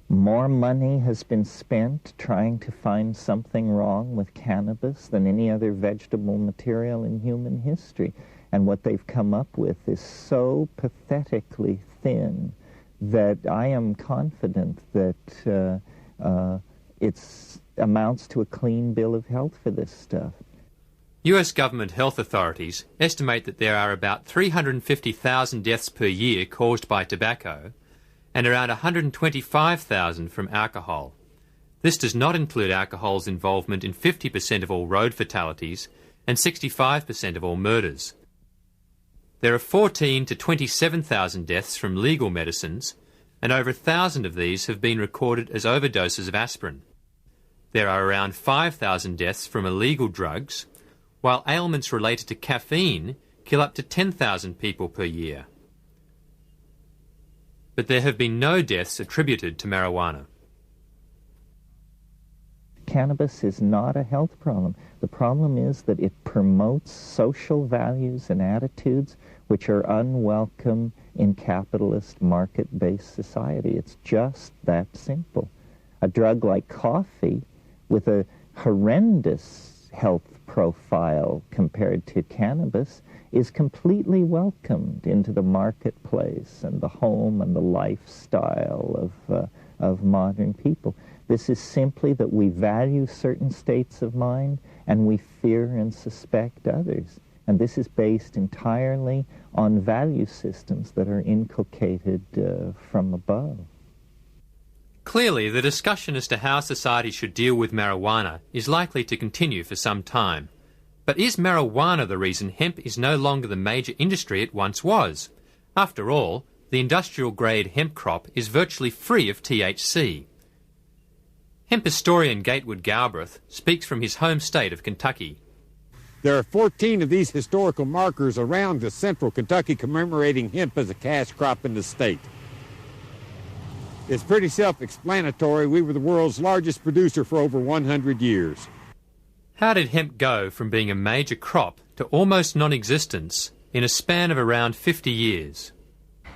More money has been spent trying to find something wrong with cannabis than any other vegetable material in human history. And what they've come up with is so pathetically thin that I am confident that it amounts to a clean bill of health for this stuff. US government health authorities estimate that there are about 350,000 deaths per year caused by tobacco and around 125,000 from alcohol. This does not include alcohol's involvement in 50% of all road fatalities and 65% of all murders. There are 14,000 to 27,000 deaths from legal medicines, and over 1,000 of these have been recorded as overdoses of aspirin. There are around 5,000 deaths from illegal drugs, while ailments related to caffeine kill up to 10,000 people per year. But there have been no deaths attributed to marijuana. Cannabis is not a health problem. The problem is that it promotes social values and attitudes which are unwelcome in capitalist market-based society. It's just that simple. A drug like coffee, with a horrendous health profile compared to cannabis, is completely welcomed into the marketplace and the home and the lifestyle of modern people. This is simply that we value certain states of mind and we fear and suspect others. And this is based entirely on value systems that are inculcated from above. Clearly, the discussion as to how society should deal with marijuana is likely to continue for some time. But is marijuana the reason hemp is no longer the major industry it once was? After all, the industrial-grade hemp crop is virtually free of THC. Hemp historian Gatewood Galbraith speaks from his home state of Kentucky. There are 14 of these historical markers around the central Kentucky commemorating hemp as a cash crop in the state. It's pretty self-explanatory. We were the world's largest producer for over 100 years. How did hemp go from being a major crop to almost non-existence in a span of around 50 years?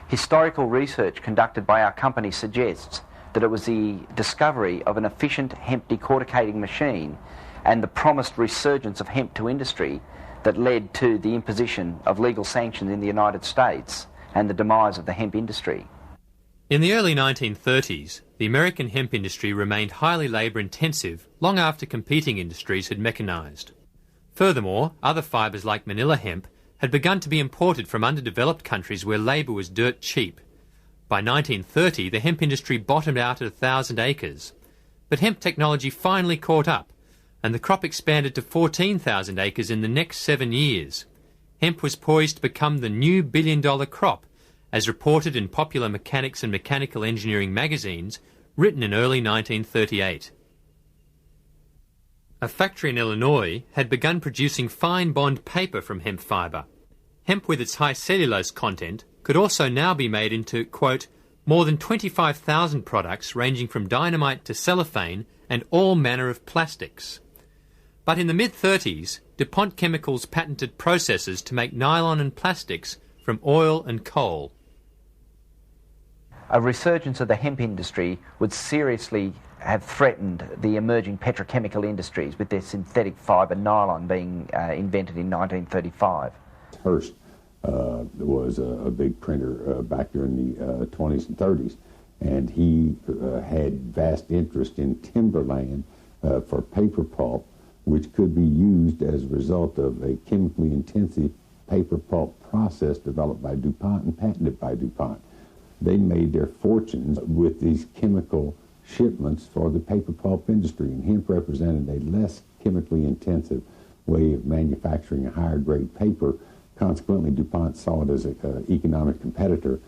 Historical research conducted by our company suggests that it was the discovery of an efficient hemp decorticating machine and the promised resurgence of hemp to industry that led to the imposition of legal sanctions in the United States and the demise of the hemp industry. In the early 1930s, the American hemp industry remained highly labour-intensive long after competing industries had mechanised. Furthermore, other fibres like manila hemp had begun to be imported from underdeveloped countries where labour was dirt cheap. By 1930, the hemp industry bottomed out at 1,000 acres. But hemp technology finally caught up, and the crop expanded to 14,000 acres in the next 7 years. Hemp was poised to become the new billion-dollar crop, as reported in Popular Mechanics and Mechanical Engineering magazines, written in early 1938. A factory in Illinois had begun producing fine bond paper from hemp fibre. Hemp with its high cellulose content could also now be made into, quote, more than 25,000 products ranging from dynamite to cellophane and all manner of plastics. But in the mid-30s, DuPont Chemicals patented processes to make nylon and plastics from oil and coal. A resurgence of the hemp industry would seriously have threatened the emerging petrochemical industries, with their synthetic fibre nylon being invented in 1935. Hearst was a big printer back during the 20s and 30s, and he had vast interest in timberland for paper pulp, which could be used as a result of a chemically intensive paper pulp process developed by DuPont and patented by DuPont. They made their fortunes with these chemical shipments for the paper pulp industry, and hemp represented a less chemically intensive way of manufacturing a higher grade paper. Consequently, DuPont saw it as an economic competitor.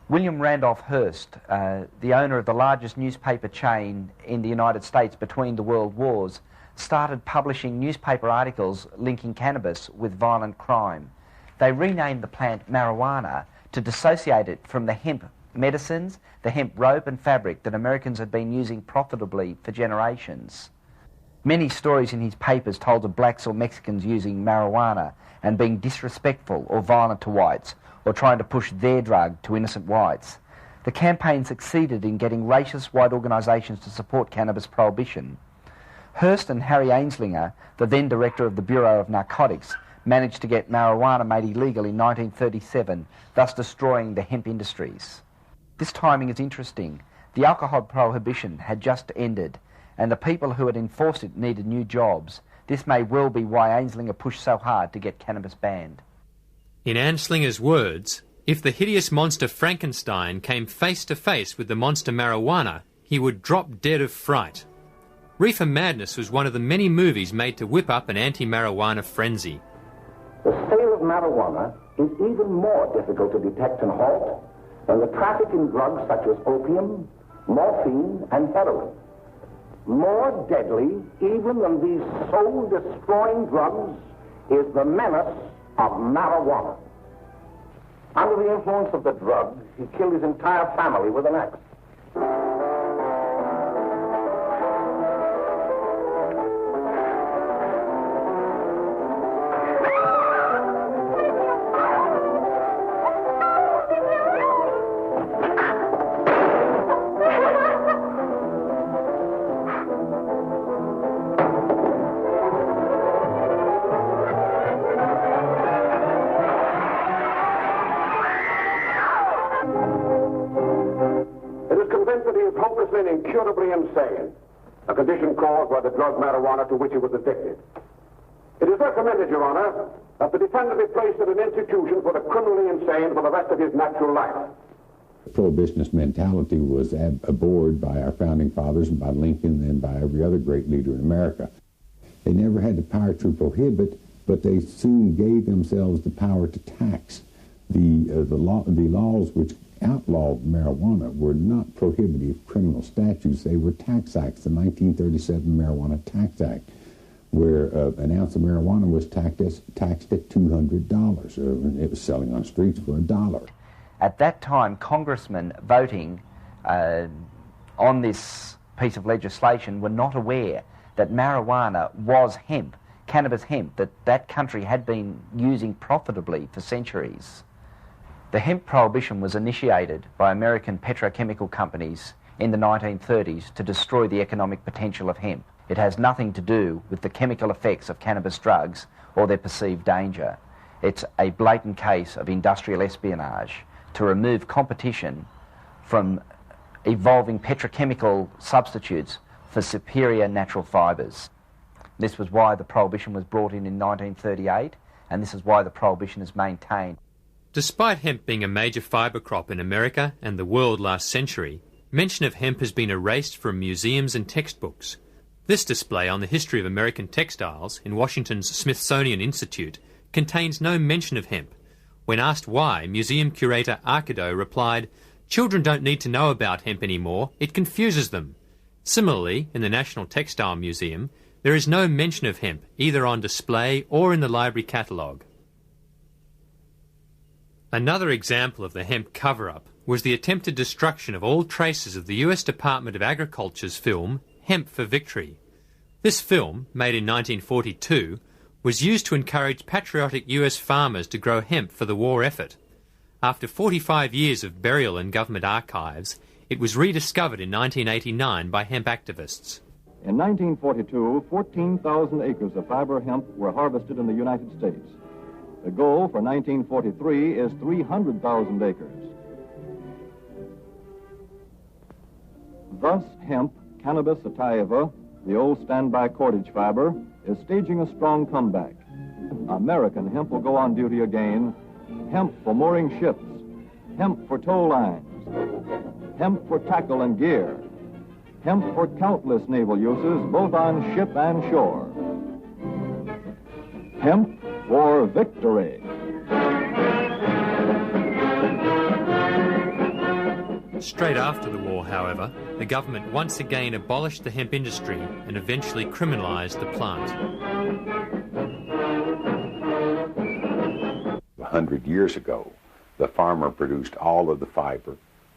William Randolph Hearst, the owner of the largest newspaper chain in the United States between the world wars, started publishing newspaper articles linking cannabis with violent crime. They renamed the plant marijuana to dissociate it from the hemp medicines, the hemp rope and fabric that Americans had been using profitably for generations. Many stories in his papers told of blacks or Mexicans using marijuana and being disrespectful or violent to whites, or trying to push their drug to innocent whites. The campaign succeeded in getting racist white organisations to support cannabis prohibition. Hearst and Harry Ainslinger, the then director of the Bureau of Narcotics, managed to get marijuana made illegal in 1937, thus destroying the hemp industries. This timing is interesting. The alcohol prohibition had just ended, and the people who had enforced it needed new jobs. This may well be why Ainslinger pushed so hard to get cannabis banned. In Anslinger's words, if the hideous monster Frankenstein came face to face with the monster marijuana, he would drop dead of fright. Reefer Madness was one of the many movies made to whip up an anti-marijuana frenzy. The sale of marijuana is even more difficult to detect and halt than the traffic in drugs such as opium, morphine, and heroin. More deadly even than these soul-destroying drugs is the menace of marijuana. Under the influence of the drug, he killed his entire family with an axe. Incurably insane, a condition caused by the drug marijuana to which he was addicted. It is recommended, Your Honor, that the defendant be placed in an institution for the criminally insane for the rest of his natural life. The prohibitionist mentality was abhorred by our founding fathers and by Lincoln and by every other great leader in America. They never had the power to prohibit, but they soon gave themselves the power to tax. The laws which outlawed marijuana were not prohibitive criminal statutes. They were tax acts. The 1937 Marijuana Tax Act, where an ounce of marijuana was taxed at $200. It was selling on streets for $1. At that time, congressmen voting on this piece of legislation were not aware that marijuana was hemp, cannabis hemp, that country had been using profitably for centuries. The hemp prohibition was initiated by American petrochemical companies in the 1930s to destroy the economic potential of hemp. It has nothing to do with the chemical effects of cannabis drugs or their perceived danger. It's a blatant case of industrial espionage to remove competition from evolving petrochemical substitutes for superior natural fibres. This was why the prohibition was brought in 1938, and this is why the prohibition is maintained. Despite hemp being a major fibre crop in America and the world last century, mention of hemp has been erased from museums and textbooks. This display on the history of American textiles in Washington's Smithsonian Institute contains no mention of hemp. When asked why, museum curator Arkido replied, "Children don't need to know about hemp anymore, it confuses them." Similarly, in the National Textile Museum, there is no mention of hemp, either on display or in the library catalogue. Another example of the hemp cover-up was the attempted destruction of all traces of the US Department of Agriculture's film, Hemp for Victory. This film, made in 1942, was used to encourage patriotic US farmers to grow hemp for the war effort. After 45 years of burial in government archives, it was rediscovered in 1989 by hemp activists. In 1942, 14,000 acres of fiber hemp were harvested in the United States. The goal for 1943 is 300,000 acres. Thus, hemp, Cannabis sativa, the old standby cordage fiber, is staging a strong comeback. American hemp will go on duty again. Hemp for mooring ships, hemp for tow lines, hemp for tackle and gear, hemp for countless naval uses, both on ship and shore. Hemp for victory. Straight after the war, however, the government once again abolished the hemp industry and eventually criminalised the plant. 100 years ago, the farmer produced all of the fiber,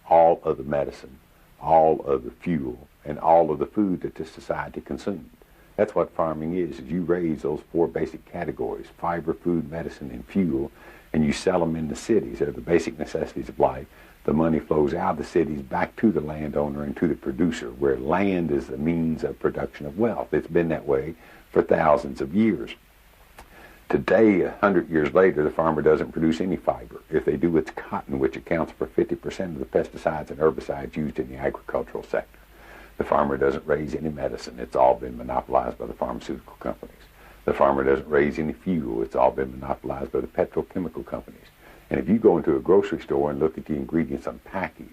all of the medicine, all of the fuel, and all of the food that the society consumed. That's what farming is you raise those four basic categories, fiber, food, medicine, and fuel, and you sell them in the cities. They're the basic necessities of life. The money flows out of the cities back to the landowner and to the producer, where land is the means of production of wealth. It's been that way for thousands of years. Today, 100 years later, the farmer doesn't produce any fiber. If they do, it's cotton, which accounts for 50% of the pesticides and herbicides used in the agricultural sector. The farmer doesn't raise any medicine. It's all been monopolized by the pharmaceutical companies. The farmer doesn't raise any fuel. It's all been monopolized by the petrochemical companies. And if you go into a grocery store and look at the ingredients on the package,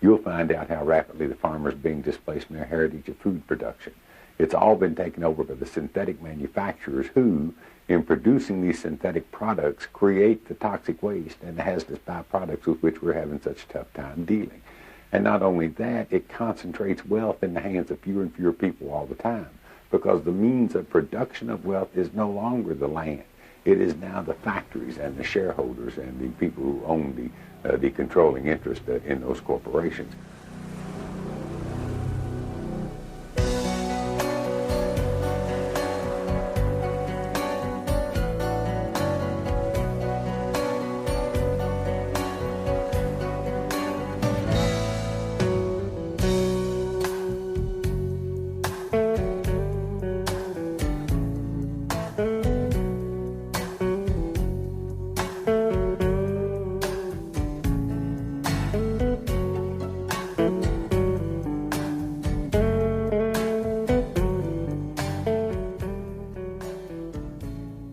you'll find out how rapidly the farmer is being displaced from their heritage of food production. It's all been taken over by the synthetic manufacturers who, in producing these synthetic products, create the toxic waste and the hazardous byproducts with which we're having such a tough time dealing. And not only that, it concentrates wealth in the hands of fewer and fewer people all the time, because the means of production of wealth is no longer the land. It is now the factories and the shareholders and the people who own the controlling interest in those corporations.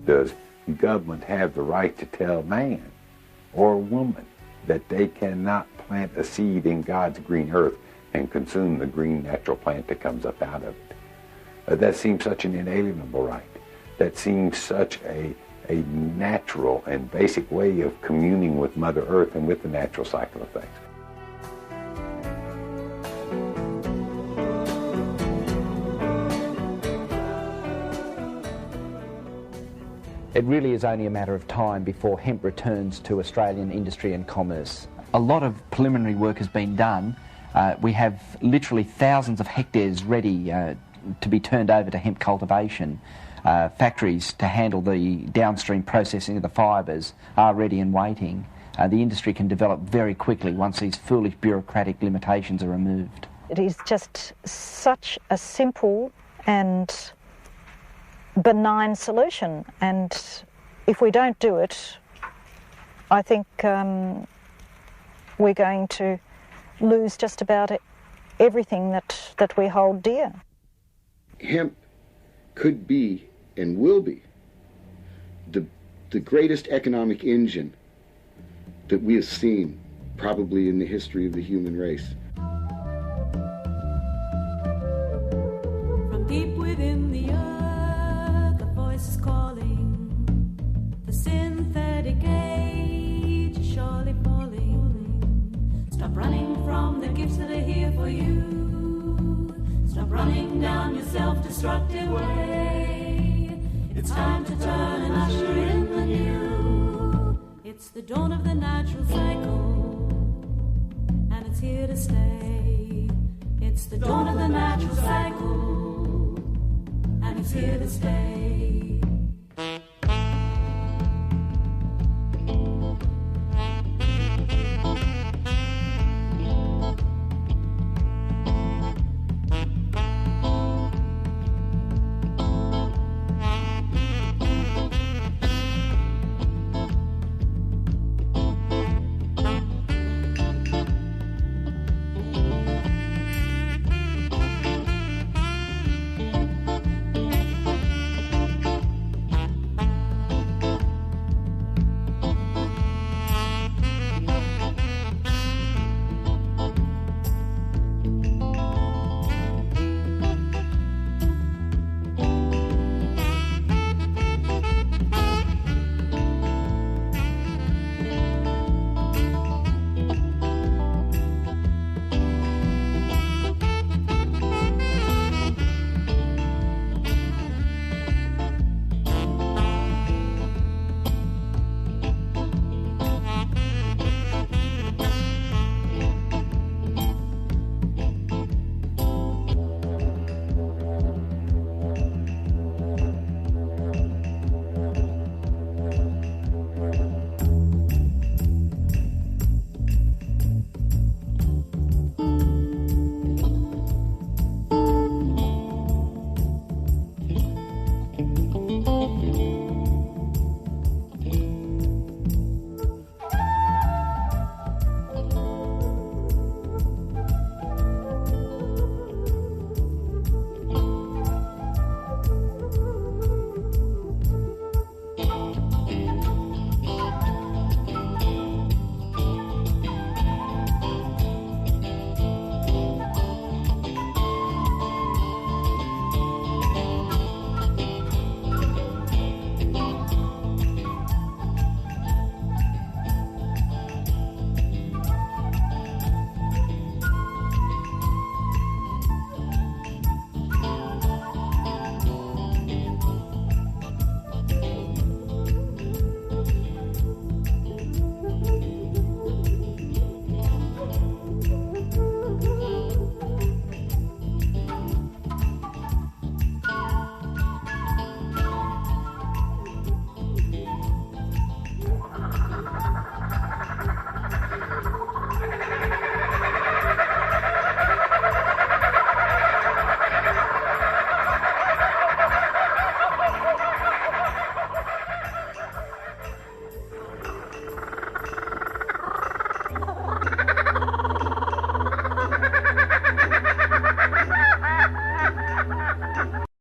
Does government have the right to tell man or woman that they cannot plant a seed in God's green earth and consume the green natural plant that comes up out of it? That seems such an inalienable right. That seems such a natural and basic way of communing with Mother Earth and with the natural cycle of things. It really is only a matter of time before hemp returns to Australian industry and commerce. A lot of preliminary work has been done. We have literally thousands of hectares ready to be turned over to hemp cultivation. Factories to handle the downstream processing of the fibres are ready and waiting. The industry can develop very quickly once these foolish bureaucratic limitations are removed. It is just such a simple and benign solution, and if we don't do it, I think we're going to lose just about everything that we hold dear. Hemp could be and will be the greatest economic engine that we have seen probably in the history of the human race. From deep within the earth, a voice is calling. The synthetic age is surely falling. Stop running from the gifts that are here for you. Stop running down your self-destructive way. It's time to turn and usher in the new. It's the dawn of the natural cycle, and it's here to stay. It's the dawn of the natural cycle, and it's here to stay.